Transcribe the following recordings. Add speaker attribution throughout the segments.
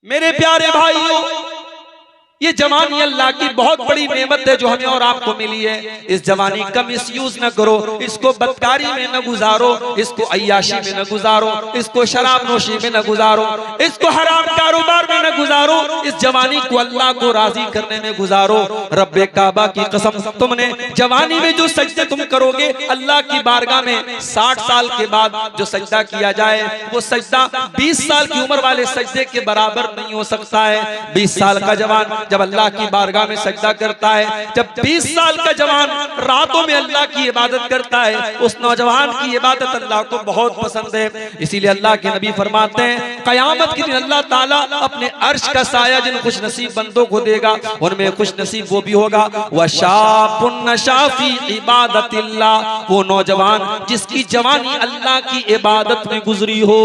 Speaker 1: मेरे प्यारे भाइयों, ये जवानी अल्लाह की बहुत बड़ी नेमत है जो हमें और आपको मिली है। इस जवानी का मिसयूज न करो, इसको बदकारी में न गुजारो, इसको अय्याशी में न गुजारो, इसको शराब नोशी में न गुजारो, इसको हराम कारोबार में न गुजारो। इस जवानी को अल्लाह को राजी करने में गुजारो। रब्बे काबा की कसम, तुमने जवानी में जो सजदे तुम करोगे अल्लाह की बारगाह में 60 साल के बाद जो सजदा किया जाए वो सजदा 20 साल की उम्र वाले सजदे के बराबर नहीं हो सकता है। 20 साल का जवान जब अल्लाह की बारगाह में सजदा करता है, जब 20 साल का जवान रातों में अल्लाह की इबादत करता है, उस नौजवान की इबादत अल्लाह को बहुत पसंद है। इसीलिए अल्लाह के नबी फरमाते हैं कयामत के दिन अल्लाह ताला अपने अर्श का साया जिन खुश नसीब बंदों को देगा उनमें खुश नसीब वो भी होगा वशापुन नशा फी इबादतिल्लाह, वो नौजवान जिसकी जवानी अल्लाह की इबादत में गुजरी हो।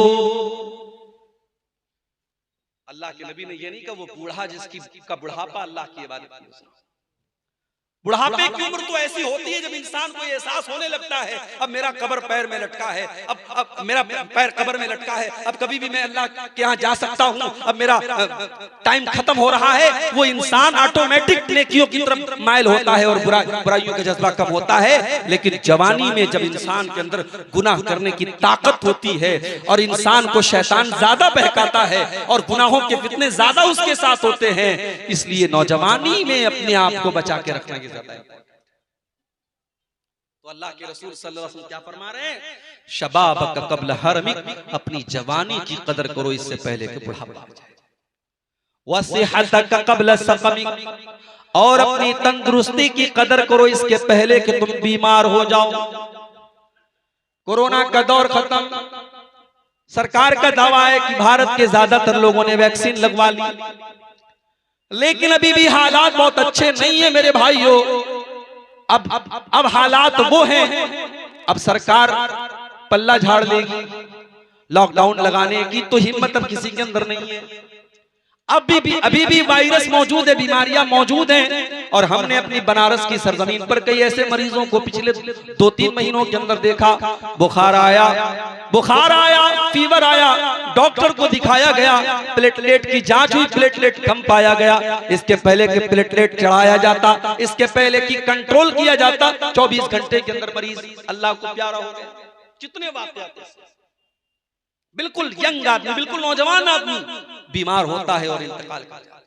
Speaker 1: अल्लाह के नबी ने ये नहीं कहा वो बूढ़ा जिसकी का बुढ़ापा अल्लाह की इबादत की उसने। बुढ़ापे की उम्र तो ऐसी होती है जब इंसान को एहसास होने लगता है अब मेरा कब्र पैर में लटका है, अब मेरा पैर कब्र में लटका है, अब कभी भी मैं अल्लाह के यहाँ जा सकता हूँ, अब मेरा टाइम खत्म हो रहा है। वो इंसान ऑटोमेटिक नेकियों की तरफ माइल होता है और बुराइयों का जज्बा कम होता है। लेकिन जवानी में जब इंसान के अंदर गुनाह करने की ताकत होती है और इंसान को शैतान ज्यादा बहकाता है और गुनाहों के फितने ज्यादा उसके साथ होते हैं, इसलिए नौजवानी में अपने आप को बचा के रखना की। तो अल्लाह के रसूल सल्लल्लाहु अलैहि वसल्लम क्या फरमा रहे हैं? शबाबक क़ब्ल हरमिक, अपनी जवानी की कदर करो इससे पहले कि बुढ़ापा आ जाए। वसिहतक क़ब्ल सक़मिक, और अपनी तंदुरुस्ती की कदर करो इसके पहले कि तुम बीमार हो जाओ। कोरोना का दौर खत्म, सरकार का दावा है कि भारत के ज्यादातर लोगों ने वैक्सीन लगवा ली, लेकिन अभी भी हालात बहुत अच्छे नहीं है मेरे भाइयों। अब हालात वो हैं, अब सरकार पल्ला झाड़ लेगी, लॉकडाउन लगाने की तो हिम्मत अब किसी के अंदर नहीं है। अभी भी वायरस मौजूद है, बीमारियां मौजूद हैं, और हमने अपनी बनारस की सरजमीन पर कई ऐसे मरीजों को पिछले 2-3 महीनों के अंदर देखा। बुखार आया, फीवर आया, डॉक्टर को दिखाया गया, प्लेटलेट की जांच हुई, प्लेटलेट कम पाया गया। इसके पहले कि प्लेटलेट चढ़ाया जाता, इसके पहले कि कंट्रोल किया जाता, 24 घंटे के अंदर मरीज अल्लाह को प्यारा हो गया। कितने वाकयात, बिल्कुल यंग आदमी, बिल्कुल नौजवान आदमी बीमार होता है और इंतकाल कर जाता है।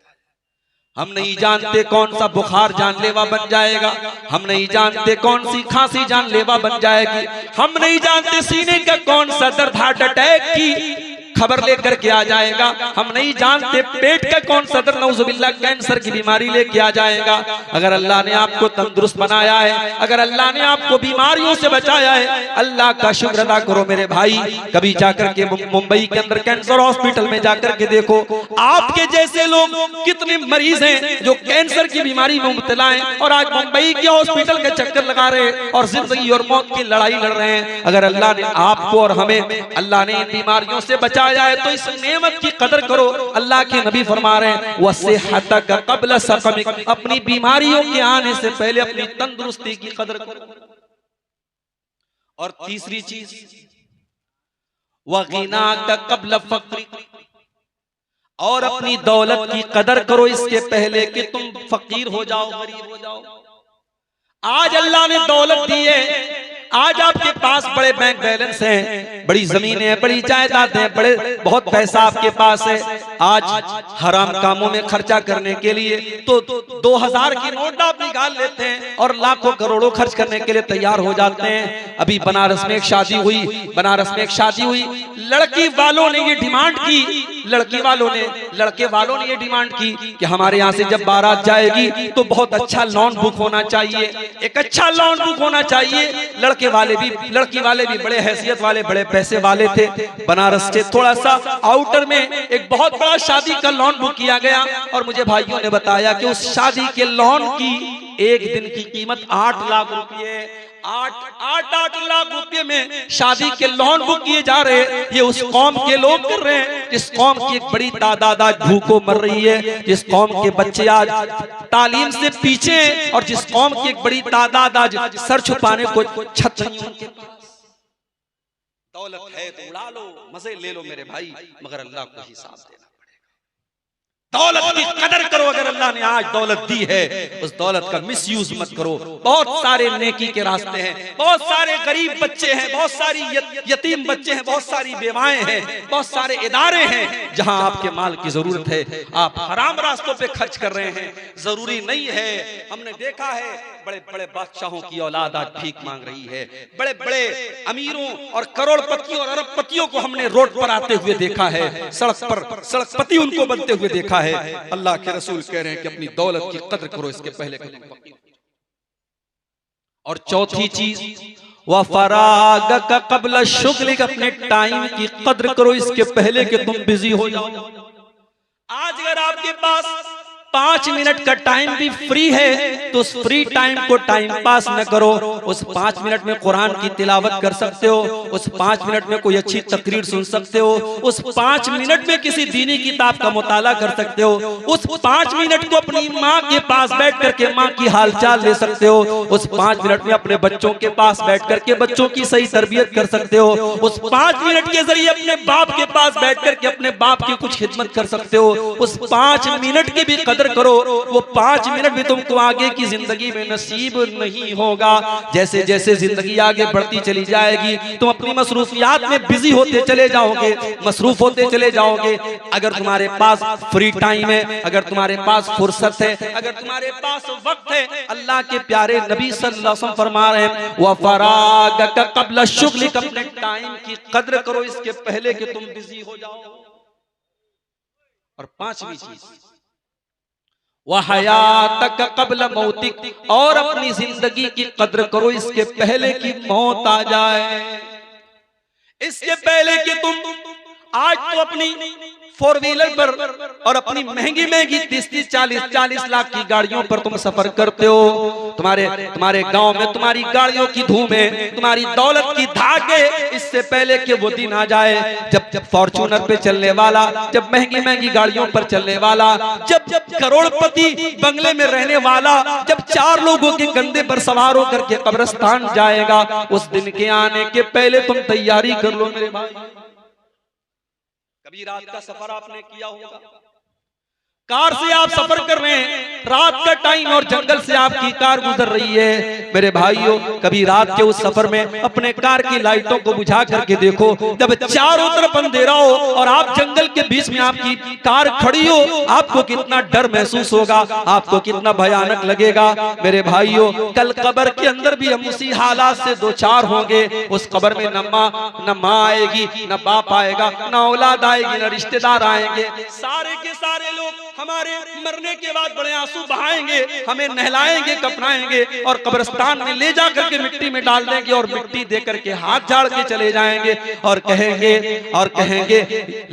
Speaker 1: हम नहीं जानते कौन सा बुखार जानलेवा बन जाएगा, हम नहीं जानते कौन सी खांसी जानलेवा बन जाएगी, हम नहीं जानते सीने का कौन सा दर्द हार्ट अटैक की खबर लेकर के आ जाएगा, हम नहीं जानते पेट का कौन सा दर्द नऊजुबिल्लाह कैंसर की बीमारी लेके आ जाएगा। अगर अल्लाह ने आपको तंदुरुस्त बनाया है, अगर अल्लाह ने आपको बीमारियों से बचाया है, अल्लाह का शुक्र अदा करो मेरे भाई। कभी जाकर के मुंबई के अंदर कैंसर हॉस्पिटल में जाकर के देखो, आपके जैसे लोग कितने मरीज हैं जो कैंसर की बीमारी में मुब्तला हैं और आज मुंबई के हॉस्पिटल के चक्कर लगा रहे हैं और जिंदगी और मौत की लड़ाई लड़ रहे हैं। अगर अल्लाह ने आपको और हमें अल्लाह ने इन बीमारियों से बचाया जाए तो इस नेमत की कदर करो। अल्लाह के नबी फरमा रहे हैं वसिहतक क़ब्ल सक़मिक, अपनी बीमारियों के आने से पहले अपनी तंदुरुस्ती की कदर करो। और तीसरी चीज वग़िनाक क़ब्ल फ़क़्रिक, और अपनी दौलत की कदर करो इसके पहले कि तुम फकीर हो जाओ, गरीब हो जाओ। आज अल्लाह ने दौलत दी है, आज आपके पास बड़े बैंक बैलेंस हैं, बड़ी जमीनें हैं, बड़ी जायदादें हैं, बहुत पैसा आपके पास है। आज हराम कामों में खर्चा करने के लिए तो 2000 की नोट आप निकाल लेते हैं और लाखों करोड़ों खर्च करने के लिए तैयार हो जाते हैं। अभी बनारस में एक शादी हुई, लड़की वालों ने ये डिमांड की, लड़के वालों ने ये डिमांड की कि हमारे यहाँ से जब बारात जाएगी तो बहुत अच्छा लॉन बुक होना चाहिए, एक अच्छा लॉन बुक होना चाहिए। लड़की वाले भी बड़े हैसियत वाले, बड़े पैसे वाले थे। बनारस के थोड़ा सा आउटर में एक बहुत बड़ा शादी का लॉन बुक किया गया और मुझे भाइयों ने बताया कि उस शादी के लॉन की एक दिन की कीमत 8 लाख रुपये, 8 लाख रुपए में शादी के लॉन बुक किए जा रहे हैं। ये उस कौम के लोग कर रहे हैं जिस कौम की एक बड़ी तादाद आज भूखों मर रही है, जिस कौम के बच्चे आज तालीम से पीछे हैं और जिस कौम की एक बड़ी तादाद आज सर छुपाने को छत नहीं उनके पास। दौलत है तो उड़ा लो, मजे ले लो मेरे भाई, मगर अल्लाह को हिसाब देना पड़ेगा। दौलत की कदर करो। अगर अल्लाह ने आज दौलत दी है, उस दौलत का मिसयूज मत करो। बहुत सारे नेकी के रास्ते हैं, बहुत सारे गरीब बच्चे हैं, बहुत सारी यतीम बच्चे हैं, बहुत सारी बेवाएं हैं, बहुत सारे इदारे हैं जहां आपके माल की जरूरत है, आप हराम रास्तों पे खर्च कर रहे हैं। जरूरी नहीं है, हमने देखा है बड़े बड़े बादशाहों की औलाद आज भीख मांग रही है, बड़े बड़े अमीरों और करोड़पतियों और अरबपतियों को हमने रोड पर आते हुए देखा है, सड़कपति उनको बनते हुए देखा है। अल्लाह के रसूल कह रहे हैं कि अपनी दौलत की कद्र करो, इसके पहले कदम। और चौथी चीज, वफराग का कबल शुगल, अपने टाइम की कद्र करो, इसके पहले कि तुम बिजी हो जाओ। आज अगर आपके पास 5 मिनट का टाइम भी फ्री है तो उस फ्री टाइम को टाइम पास न करो। उस 5 मिनट में कुरान की तिलावत कर सकते हो, उस 5 मिनट में कोई अच्छी तकरीर सुन सकते हो, उस 5 मिनट में किसी दीनी किताब का मुताला कर सकते हो, उस 5 मिनट को अपनी माँ के पास बैठ करके माँ की हालचाल ले सकते हो, उस 5 मिनट में अपने बच्चों के पास बैठ करके बच्चों की सही तरबियत कर सकते हो, उस 5 मिनट के जरिए अपने बाप के पास बैठ करके अपने बाप की कुछ खिदमत कर सकते हो। उस 5 मिनट की भी कदर करो। वो 5 मिनट भी तुमको आगे की जिंदगी में नसीब नहीं होगा। जैसे जैसे जिंदगी आगे बढ़ती चली जाएगी, तुम अपनी मसरूफियात में बिजी होते चले जाओगे, मसरूफ होते चले जाओगे। अगर तुम्हारे पास फ्री टाइम है, अगर तुम्हारे पास फुर्सत है, अगर तुम्हारे पास वक्त है, अल्लाह के प्यारे नबी सल्लल्लाहु अलैहि वसल्लम फरमा रहे हैं, वफराग का कबल शुगल, अपने टाइम की कद्र करो, इसके पहले कि तुम बिजी हो जाओ। और 5वीं चीज, वहयातक कबल मौतिक, और अपनी जिंदगी की कद्र करो, इसके पहले कि मौत आ जाए, इसके पहले कि तुम आज तो अपनी 4 व्हीलर पर और अपनी महंगी महंगी 30-30, 40-40 लाख की गाड़ियों पर तुम सफर करते हो। तुम्हारे गांव में तुम्हारी गाड़ियों की धूम है, तुम्हारी दौलत की धाक है। इससे पहले कि वो दिन आ जाए जब फॉर्च्यूनर पे चलने वाला, जब महंगी महंगी गाड़ियों पर चलने वाला, जब करोड़पति बंगले में रहने वाला, जब 4 लोगों के कंधे पर सवार होकर के कब्रिस्तान जाएगा, उस दिन के आने के पहले तुम तैयारी कर लो मेरे भाई। कभी रात का सफर आपने किया होगा, कार से आप सफर कर रहे हैं, रात का टाइम और जंगल से आपकी कार गुजर रही है। मेरे भाइयों, कभी रात के उस सफर में अपने कार की लाइटों को बुझा करके देखो, जब चारों तरफ अंधेरा हो और आप जंगल के बीच में आपकी कार खड़ी हो, आपको कितना डर महसूस होगा, आपको कितना भयानक लगेगा। मेरे भाइयों, कल कब्र के अंदर भी हम उसी हालात से 2-4 होंगे। उस कब्र में न माँ आएगी, न बाप आएगा, न औलाद आएगी, न रिश्तेदार आएंगे। सारे के सारे लोग हमारे मरने के बाद बड़े आंसू बहाएंगे, हमें नहलाएंगे, कफनाएंगे और कब्रिस्तान में ले जाकर के मिट्टी में डाल देंगे और मिट्टी दे करके हाथ झाड़ के चले जाएंगे और कहेंगे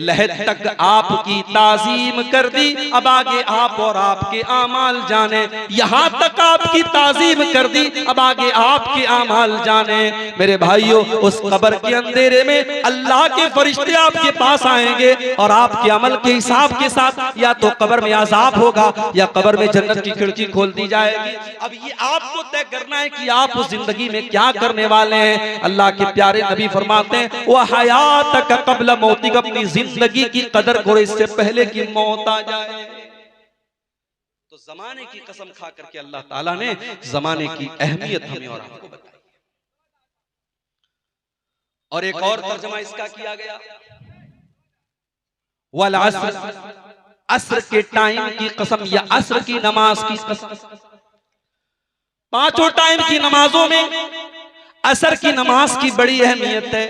Speaker 1: लहद तक आपकी ताजीम कर दी, अब आगे आप और आपके आमाल जाने। यहाँ तक आपकी ताजीम कर दी, अब आगे आपके आमाल जाने। मेरे भाइयों, उस कब्र के अंधेरे में अल्लाह के फरिश्ते आपके पास आएंगे और आपके अमल के हिसाब के साथ या तो कब्र में आजाब होगा या कब्र में जन्नत की खिड़की खोल दी जाएगी। अब ये आपको तय करना है कि आप उस जिंदगी में क्या करने वाले हैं। अल्लाह के प्यारे नबी फरमाते हैं, वह हयात का कबल मौती, अपनी जिंदगी की कदर करो, इससे पहले कि मौत आ जाए। तो जमाने की कसम खा करके अल्लाह ताला ने जमाने की अहमियत हमें और आपको बताई। और एक और तर्जमा इसका किया गया, वल अस्र, असर के टाइम की कसम या असर की नमाज की कसम। 5 टाइम की नमाजों में असर की नमाज की बड़ी अहमियत है।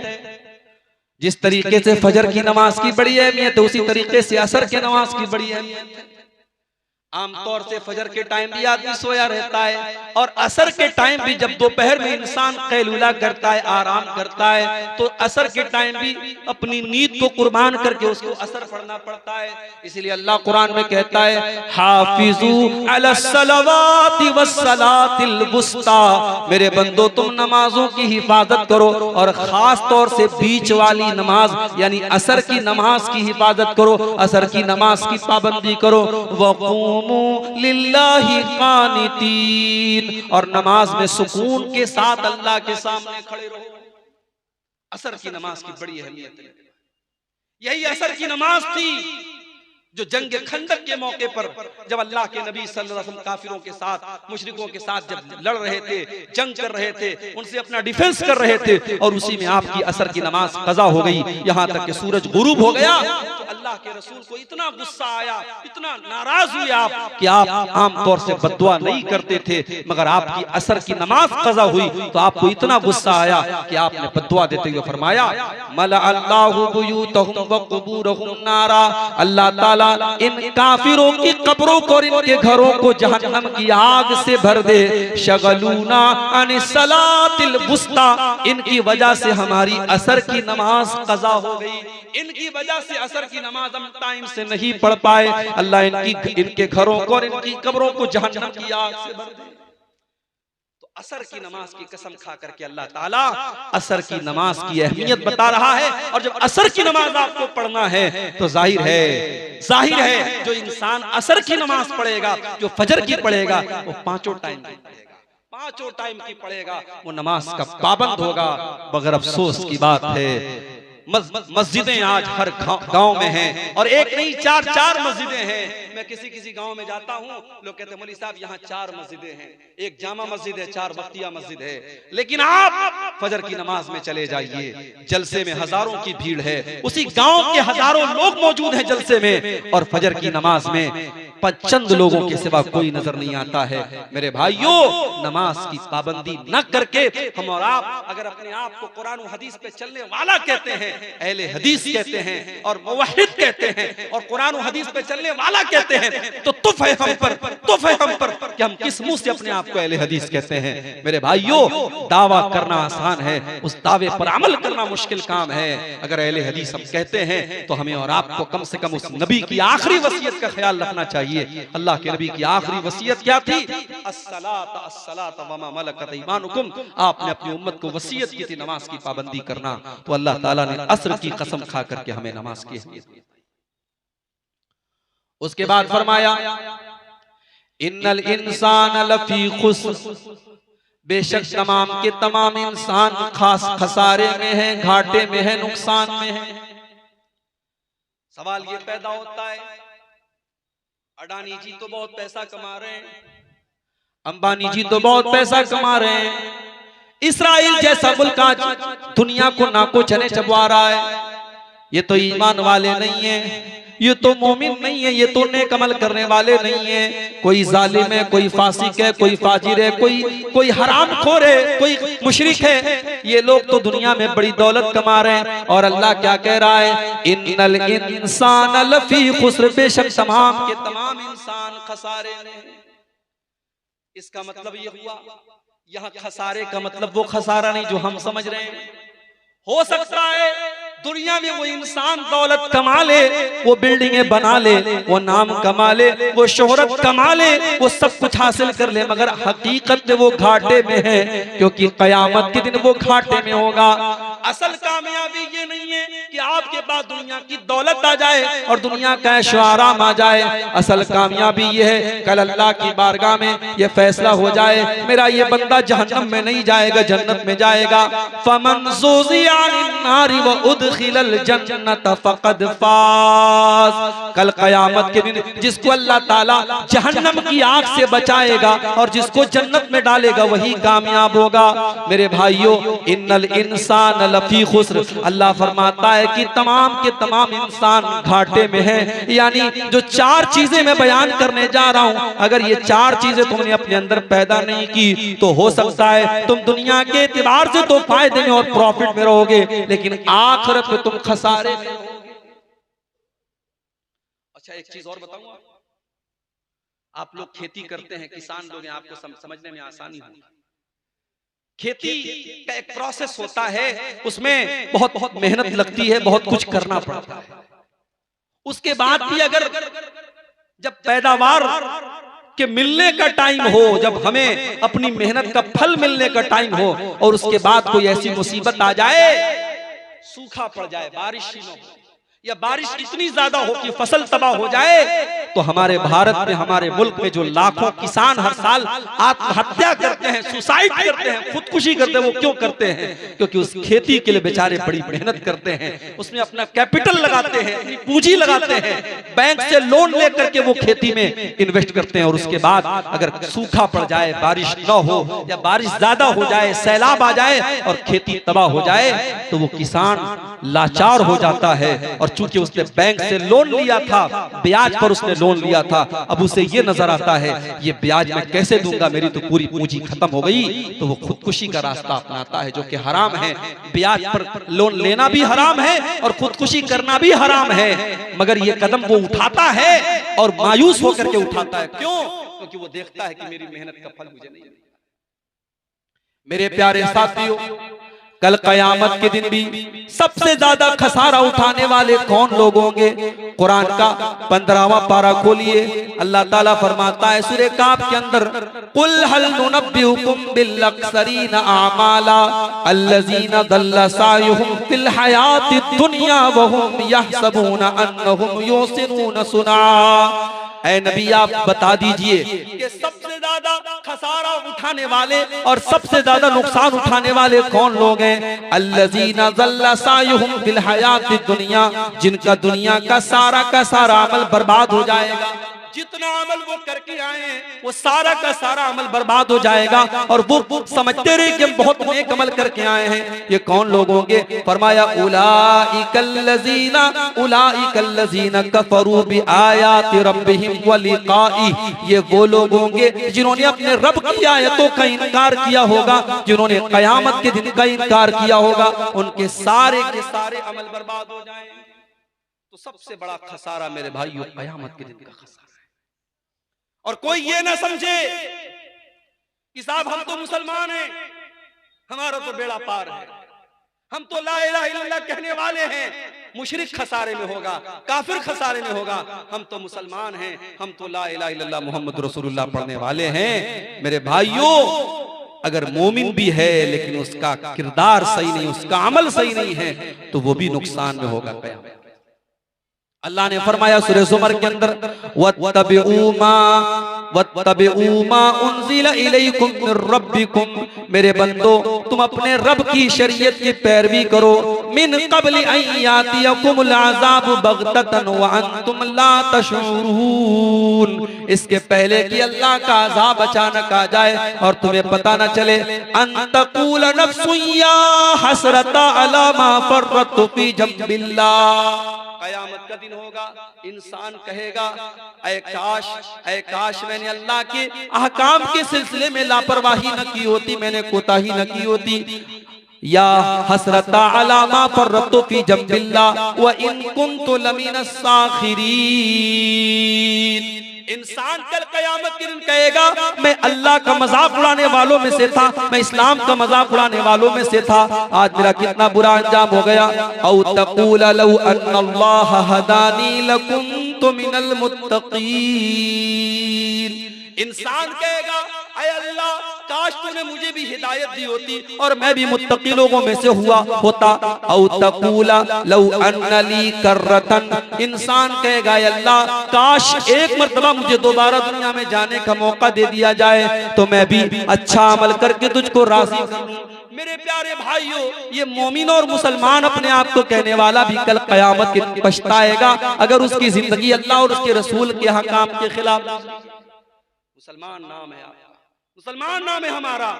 Speaker 1: जिस तरीके से फजर की नमाज की बड़ी अहमियत है, उसी तरीके से असर की नमाज की बड़ी अहमियत है। आमतौर से फजर के टाइम भी आदमी सोया रहता है और असर के टाइम भी, जब दोपहर में इंसान कैलूला करता है, आराम करता है, तो असर के टाइम भी अपनी नींद को कुर्बान करके उसको असर पढ़ना पड़ता है। इसलिए अल्लाह कुरान में कहता है, हाफिजू अलस्सलावाति वस्सलातिल वुस्ता, मेरे बंदो तुम नमाजों की हिफाजत करो और खास तौर से बीच वाली नमाज यानी असर की नमाज की हिफाजत करो, असर की नमाज की पाबंदी करो। वक़ूमू लिल्लाहि क़ानितीन, और नमाज में सुकून के साथ अल्लाह के सामने खड़े रहो। असर की नमाज की बड़ी अहमियत है। यही असर की नमाज थी जो जंग खंदक के मौके पर जब अल्लाह के नबी सल्लल्लाहु अलैहि वसल्लम काफिरों के साथ मुशरिकों के साथ जब लड़ रहे थे, जंग कर रहे थे, उनसे अपना डिफेंस कर रहे थे, और उसी में आपकी असर की नमाज कज़ा हो गई, यहाँ तक कि सूरज गुरूब हो गया। तो अल्लाह के रसूल को इतना गुस्सा आया, इतना नाराज हुए आप कि आप आमतौर से बद्दुआ नहीं करते थे, मगर आपकी असर की नमाज कज़ा हुई तो आपको इतना गुस्सा आया कि आपने बद्दुआ देते हुए फरमाया, मला अल्लाहु बुयूतहुम व कुबूरहुम नारा, अल्लाह ताला इन काफिरों की कब्रों को और इनके घरों को जहन्नम की आग से भर दे। शगलूना अन सलातिल वुस्ता, इनकी वजह से हमारी असर की नमाज कज़ा हो गई, इनकी वजह से असर की नमाज हम टाइम से नहीं पढ़ पाए। अल्लाह इनके घरों को और इनकी कब्रों को जहन्नम की आग से भर दे। तो असर की नमाज की कसम खा करके अल्लाह ताला असर की नमाज की अहमियत बता रहा है। और जब असर की नमाज आपको पढ़ना है तो जाहिर है जो इंसान असर की नमाज पढ़ेगा, जो फजर की पढ़ेगा, वो पांचों टाइम की पढ़ेगा, पांचों टाइम की पढ़ेगा, वो नमाज का पाबंद होगा। मगर अफसोस की बात है मस्जिदें आज हर गांव में हैं, और एक नहीं चार मस्जिदें हैं। मैं किसी गांव में जाता हूं, लोग कहते हैं मौलवी साहब यहाँ 4 मस्जिदें हैं, एक जामा मस्जिद है, 4 बख्तिया मस्जिद है। लेकिन आप फजर की नमाज में चले जाइए, जलसे में हजारों की भीड़ है, उसी गांव के हजारों लोग मौजूद हैं जलसे में, और फजर की नमाज में चंद लोगों के सिवा कोई नजर नहीं आता है। मेरे भाइयों, नमाज की पाबंदी न करके हम और आप अगर अपने आप को कुरान और हदीस पे चलने वाला कहते हैं, अहले हदीस कहते हैं, और मुवहिद कहते हैं, और कुरान और हदीस पे चलने वाला कहते हैं, तो तुफ है हम पर कि हम किस मुंह से अपने आप को अहले हदीस कहते हैं। मेरे भाइयों, दावा करना आसान है, उस दावे पर अमल करना मुश्किल काम है। अगर अहले हदीस हम कहते हैं तो हमें और आपको कम से कम उस नबी की आखिरी वसीयत का ख्याल रखना चाहिए। अल्लाह के नबी की आखिरी वसीयत क्या थी? अस्सलात अस्सलात व मा मलकत ईमानुकुम। आपने अपनी उम्मत को वसीयत की थी नमाज की पाबंदी करना, तो अल्लाह ताला ने असर की कसम खा करके हमें नमाज की। उसके बाद फरमाया, इन्नल इंसान लफी खुस्र, बेशक तमाम के तमाम इंसान खास खसारे में है, घाटे में है, नुकसान में है। सवाल ये पैदा होता है, अडानी जी तो बहुत पैसा कमा रहे हैं, अंबानी जी तो बहुत पैसा कमा रहे हैं, इस्राइल जैसा मुल्क आज दुनिया को नाको चने चबवा रहा है, ये तो ईमान वाले नहीं है, ये तो मोमिन नहीं है, ये तो नेक अमल करने वाले नहीं है, कोई जालिम है, कोई फासिक है, कोई फाजिर है, कोई हराम खोर है, कोई मुशरिक है। ये लोग तो दुनिया में बड़ी दौलत कमा रहे हैं। और अल्लाह क्या कह रहा है? इन्नल इंसान लफी खुस्र, बेशक तमाम के तमाम इंसान खसारे में। इसका मतलब ये हुआ, यहाँ खसारे का मतलब वो खसारा नहीं जो हम समझ रहे हैं। हो सकता है दुनिया में वो इंसान दौलत कमा ले, वो बिल्डिंगें बना ले, वो नाम कमा ले, वो शोहरत कमा ले, वो सब कुछ हासिल कर ले, मगर हकीकत में वो घाटे में है, क्योंकि कयामत के दिन वो घाटे में होगा। असल कामयाबी ये नहीं है कि आपके पास दुनिया की दौलत आ जाए और दुनिया का ऐशो आराम आ जाए। असल कामयाबी ये है कल अल्लाह की बारगाह में ये फैसला हो जाए, मेरा ये बंदा जहन्नम में नहीं जाएगा, जन्नत में जाएगा। फमन ज़ुज़िया अन्नारि व उदखिलल जन्नत फ़क़द फ़ाज़। कल क़यामत के दिन जिसको अल्लाह ताला जहन्नम की आग से बचाएगा और जिसको जन्नत में डालेगा वही कामयाब होगा। मेरे भाइयों, इन्नल इंसान लफी खुस्र, अल्लाह फरमाता है कि तमाम के तमाम इंसान घाटे में हैं। यानी जो 4 चीजें मैं बयान करने जा रहा हूं, अगर ये 4 चीजें तुमने अपने अंदर पैदा नहीं की तो हो सकता है तुम दुनिया के एतबार से तो फायदे में और प्रॉफिट में रहोगे, लेकिन आखिरत में तुम खसारे में रहोगे। अच्छा, एक चीज और बताऊंगा, आप लोग खेती करते हैं, किसान लोग हैं, आपको समझने में आसानी होगी। खेती का एक प्रोसेस होता है, उसमें बहुत मेहनत लगती है, बहुत कुछ करना पड़ता है। उसके बाद भी अगर जब पैदावार के मिलने का टाइम हो, जब हमें अपनी मेहनत का फल मिलने का टाइम हो और उसके बाद कोई ऐसी मुसीबत आ जाए, सूखा पड़ जाए, बारिश ही न हो, या बारिश इतनी ज्यादा हो कि फसल तबाह हो जाए, तो हमारे भारत में, हमारे मुल्क में जो लाखों किसान हर साल आत्महत्या करते हैं, सुसाइड करते हैं, खुदकुशी करते हैं, वो क्यों करते हैं? क्योंकि उस खेती के लिए बेचारे बड़ी मेहनत करते हैं, उसमें अपना कैपिटल लगाते हैं, अपनी पूंजी लगाते हैं, बैंक से लोन लेकर के वो खेती में इन्वेस्ट करते हैं, और उसके बाद अगर सूखा पड़ जाए, बारिश न हो या बारिश ज्यादा हो जाए, सैलाब आ जाए और खेती तबाह हो जाए, तो वो किसान लाचार हो जाता है। और चूंकि उसने बैंक से लोन लिया था, ब्याज पर उसने लोन लिया था, अब उसे ये नजर आता है ये ब्याज मैं कैसे दूंगा, मेरी तो पूरी पूंजी खत्म हो गई, तो वो खुदकुशी का रास्ता अपनाता है, जो कि हराम है। ब्याज पर लोन लेना भी हराम है और खुदकुशी करना भी हराम है, मगर ये कदम वो उठाता है और मायूस होकर के उठाता है। क्यों? क्योंकि वो देखता है कि मेरी मेहनत का फल मुझे नहीं मिला। मेरे प्यारे साथियों, कल कयामत के दिन भी सबसे ज्यादा खसारा उठाने वाले कौन लोग होंगे? कुरान का 15वां पारा खोलिए, अल्लाह ताला फरमाता है सूरह काफ के अंदर, कुल हल नुनब्बिउकुम बिल अक्सरीन आमाला अल्लज़ीना दल्ला सायुहुम फिल हयातिद दुनिया व हुम यहसबूना अन्नहुम युहसिनूना सुना। ऐ नबी आप बता दीजिए कि सबसे ज्यादा खसारा उठाने वाले और सबसे ज्यादा नुकसान उठाने वाले कौन लोग हैं? अल्लज़ीना ज़ल्ला सायुहुम फिल हयातिद दुनिया, जिनका दुनिया का सारा अमल बर्बाद हो जाएगा। जितना अमल वो करके आए हैं वो सारा का सारा अमल बर्बाद हो जाएगा, और वो समझते रहे कि हम बहुत नेक अमल करके आए हैं। ये कौन लोग होंगे? फरमाया उलाइकल्लज़ीना कफरू बिआयाति रब्बिहिम व लिक़ाई, ये वो लोग होंगे जिन्होंने अपने रब की आयतों का इनकार किया होगा, जिन्होंने कयामत के दिन का इनकार किया होगा, उनके सारे के सारे अमल बर्बाद हो जाएंगे। तो सबसे बड़ा खसारा मेरे भाइयों कयामत के दिन का खसारा। और कोई ये ना समझे कि साहब हम तो मुसलमान हैं, हमारा तो बेड़ा पार है, हम तो ला इलाहा इल्लल्लाह कहने वाले हैं, मुशरिक खसारे में होगा, काफिर खसारे में होगा। हम तो मुसलमान हैं, हम तो ला इलाहा इल्लल्लाह मुहम्मद रसूलुल्लाह पढ़ने वाले हैं। मेरे भाइयों, अगर मोमिन भी है लेकिन उसका किरदार सही नहीं, उसका अमल सही नहीं है, तो वो भी नुकसान में होगा कयामत। अल्लाह ने फरमाया सूरह ज़ुमर के अंदर, वत्तबिऊ मा उन्ज़िला इलैकुम मिर रब्बिकुम, मेरे बंदो तुम अपने रब की शरीयत की पैरवी करो, मिन क़ब्ल अन यातियकुमुल अज़ाबु बग़ततन व अंतुम ला तशऊरून, इसके पहले कि अल्लाह का अज़ाब अचानक आ जाए और तुम्हें पता न चले। अन तक़ूल नफ्सुन या हसरता अला मा फ़र्रतु फ़ी जंबिल्लाह, कयामत का दिन होगा, इंसान कहेगा ऐ काश मैंने अल्लाह के अहकाम के सिलसिले में लापरवाही न की होती, मैंने कोताही न की होती। या हसरता अला मा फर्रतु फी जंबिल्लाह व इन कुन्तु लमिनस साखिरीन, इंसान कल कयामत के दिन कहेगा मैं अल्लाह का मजाक उड़ाने वालों में से था, मैं इस्लाम का मजाक उड़ाने वालों में से था, आज मेरा कितना बुरा अंजाम हो गया। औ तक़ूल लौ अन्नल्लाह हदानी लकुन्तु मिनल मुत्तक़ीन, इंसान कहेगा ऐ अल्लाह काश तूने मुझे भी हिदायत दी होती और मैं भी मुत्तकी लोगों में से हुआ होता। औ तक़ूला लौ अन्न ली कर्रतन, इंसान कहेगा अल्लाह काश एक मर्तबा मुझे दोबारा दुनिया में जाने का मौका दे दिया जाए तो मैं भी अच्छा अमल करके तुझको राज़ी करूं। मेरे प्यारे भाइयों, ये मोमिन और मुसलमान अपने आप को कहने वाला भी कल कयामत के दिन पछताएगा अगर उसकी जिंदगी अल्लाह और उसके रसूल के हकाम के खिलाफ। मुसलमान नाम है आपका, मुसलमान नाम है हमारा,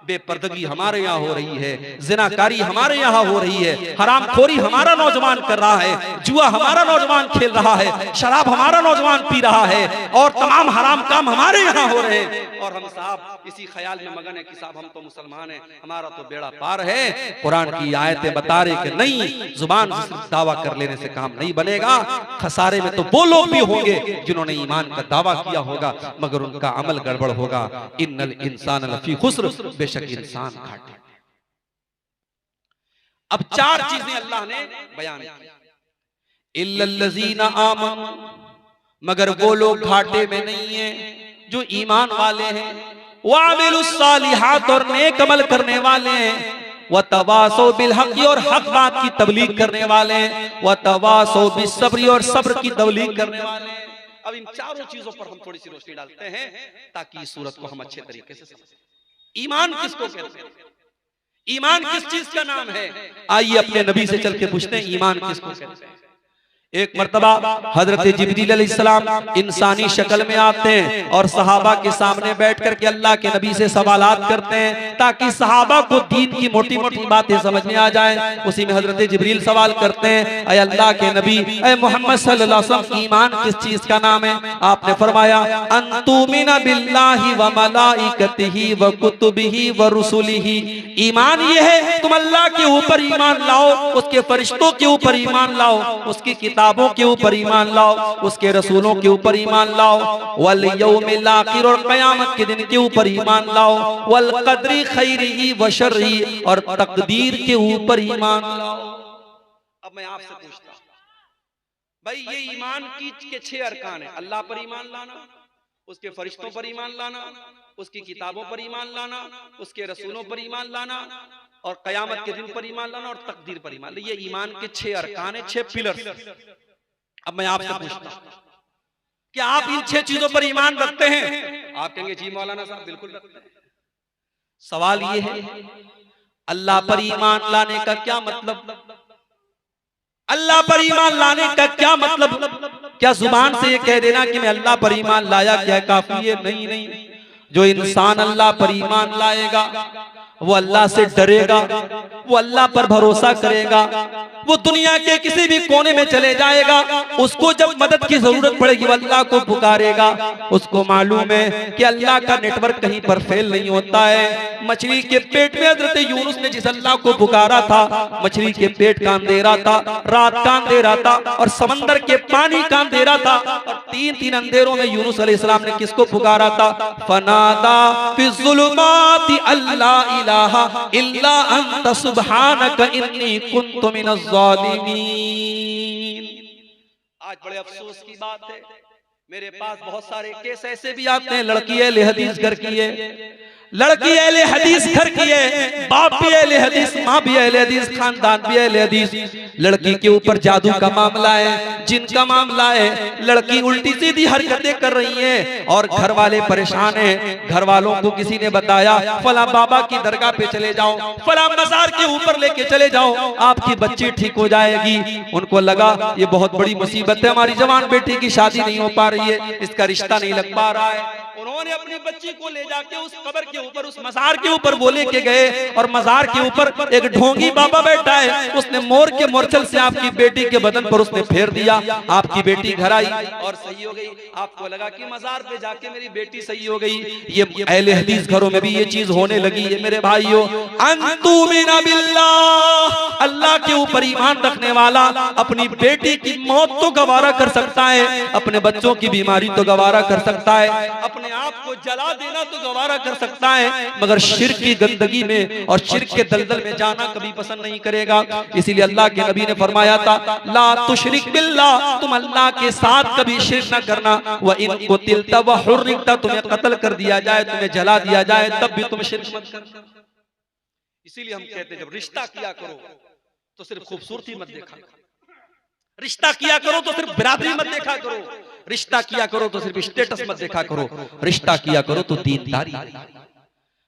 Speaker 1: बेपर्दगी हमारे यहाँ हो रही है, जिनाकारी हमारे यहाँ हो रही है, हरामखोरी हमारा नौजवान कर रहा है, जुआ हमारा नौजवान खेल रहा है, शराब हमारा नौजवान पी रहा है, और तमाम हराम काम हमारे यहाँ हो रहे हैं, और हम साहब इसी ख्याल में मगन है कि साहब हम तो मुसलमान हैं, हमारा तो बेड़ा पार है। कुरान की आयतें बता रही कि नहीं, जुबान से दावा कर लेने से काम नहीं बनेगा। खसारे में तो वो लोग भी होंगे जिन्होंने ईमान का दावा किया होगा मगर उनका अमल गड़बड़ होगा। इन्नल इंसान लफी खुस्र, बेशक इंसान घाटे। अब चार चीजें अल्लाह ने बयान की, इल्लल्लज़ीना आमनू, मगर वो लोग घाटे में नहीं है जो ईमान वाले हैं, वामिलुस्सालिहात, और नेक अमल करने वाले हैं, वतवासौ बिल हक़, और हक बात की तबलीग करने वाले हैं, वतवासौ बिस्सब्र, और सब्र की तबलीग करने वाले हैं। अब इन चारों चीजों पर हम थोड़ी सी रोशनी डालते हैं ताकि इस सूरत को हम अच्छे तरीके से समझें। ईमान किसको कहते हैं, ईमान किस चीज का नाम है? आइए अपने नबी से चल के पूछते हैं ईमान किसको कहते हैं। एक मर्तबा हजरत जिब्रील अलैहिस्सलाम इंसानी शक्ल में आते हैं और सहाबा के सामने बैठ करके अल्लाह के नबी से सवालात करते हैं ताकि सहाबा को दीन की मोटी मोटी बातें समझ में आ जाए। उसी में हजरत जिब्रील सवाल करते हैं, अय अल्लाह के नबी, अय मोहम्मद सल्लल्लाहु अलैहि वसल्लम, ईमान किस चीज का नाम है? आपने फरमाया, अंतुमिना बिल्लाहि व मलाइकतिही व कुतुबिही व रुसुलिही। ईमान ये है तुम अल्लाह के ऊपर ईमान लाओ, उसके फरिश्तों के ऊपर ईमान लाओ, उसकी किताबों के ऊपर ईमान लाओ, उसके रसूलों के ऊपर ईमान लाओ, वल यौमिल आखिर और कयामत के दिन के ऊपर ईमान लाओ, वल क़द्री खैरिही व शर्रिही और तकदीर के ऊपर ईमान लाओ। अब मैं आपसे पूछता हूं भाई, ये ईमान की के 6 अरकान है। अल्लाह पर ईमान लाना, उसके फरिश्तों पर ईमान लाना, उसकी किताबों पर ईमान लाना, उसके रसूलों पर ईमान लाना और कयामत के दिन पर ईमान लाना और तकदीर पर ईमान लाना। ये ईमान के 6 अरकान है, 6 पिलर्स। अब मैं आपसे पूछता हूं, क्या आप इन 6 चीजों पर ईमान रखते हैं? आप कहेंगे जी मौलाना साहब बिल्कुल रखते हैं। सवाल ये है, अल्लाह पर ईमान लाने का क्या मतलब? अल्लाह पर ईमान लाने का क्या मतलब? क्या जुबान से ये कह देना कि मैं अल्लाह पर ईमान लाया क्या काफी है? नहीं नहीं, जो इंसान अल्लाह पर ईमान लाएगा वो अल्लाह से डरेगा, वो अल्लाह पर भरोसा करेगा, वो दुनिया के किसी भी कोने में चले जाएगा, उसको जब मदद की जरूरत पड़ेगी वो अल्लाह को पुकारेगा। उसको मालूम है कि अल्लाह का नेटवर्क कहीं पर फेल नहीं होता है। मछली के पेट में हजरत यूनुस ने जिस अल्लाह को पुकारा था, मछली के पेट का अंधेरा था, रात का अंधेरा था और समंदर के पानी का अंधेरा था और 3 अंधेरों में यूनुस अलैहिस्सलाम ने किसको पुकारा था? फनादा फिज़्ज़ुलुमाति अल्ला इलाहा इल्ला अंत सुब्हानक इन्नी कुन्तु मिनज़ ज़ालिमीन। आज बड़े अफसोस की बात है, मेरे पास बहुत सारे केस ऐसे भी आते हैं, लड़की अहले हदीस घर की है, लड़की अहले हदीस घर की है, बाप भी अहले हदीस, माँ भी अहले हदीस, खानदान भी अहले हदीस। लड़की के ऊपर जादू का मामला है, जिन का मामला है, लड़की उल्टी सीधी हरकतें कर रही है और घर वाले परेशान हैं। घर वालों को किसी ने बताया फला बाबा की दरगाह पे चले जाओ, फला मजार के ऊपर लेके चले जाओ, आपकी बच्ची ठीक हो जाएगी। उनको लगा ये बहुत बड़ी मुसीबत है, हमारी जवान बेटी की शादी नहीं हो पा रही है, इसका रिश्ता नहीं लग पा रहा है। उन्होंने अपनी बच्ची को ले जाके उस कब्र के ऊपर, उस मजार के ऊपर वो लेके गए और मजार के ऊपर एक ढोंगी बाबा बैठा है, उसने मोर के मोरचल से आपकी बेटी के बदन पर उसने फेर दिया। आपकी बेटी घर आई और सही हो गई। आपको लगा कि मजार पे जाके मेरी बेटी सही हो गई। ये अहले हदीस घरों में भी ये चीज होने लगी है मेरे भाइयों। अंतुमिना बिल्लाह, अल्लाह के ऊपर ईमान रखने वाला अपनी बेटी की मौत तो गवारा कर सकता है, अपने बच्चों की बीमारी तो गवारा कर सकता है, अपने आप को जला देना तो गवारा कर सकता है, मगर शिर्क की गंदगी में और शिर्क के दलदल में जाना कभी पसंद नहीं करेगा। इसीलिए अल्लाह के नबी ने फरमाया था, ला तुशरिक बिल्लाह, तुम अल्लाह के साथ कभी शिर्क न करना। व इन कुतिलता व हुर्रिकता, तुम्हें कत्ल कर दिया जाए, तुम्हें जला दिया जाए, तब भी तुम शिर्क मत करना। इसीलिए हम कहते हैं जब रिश्ता किया करो तो सिर्फ खूबसूरती मत देखा करो, रिश्ता किया करो तो सिर्फ बिरादरी मत देखा करो, रिश्ता किया करो तो सिर्फ स्टेटस मत देखा करो, रिश्ता किया करो तो दीनदारी।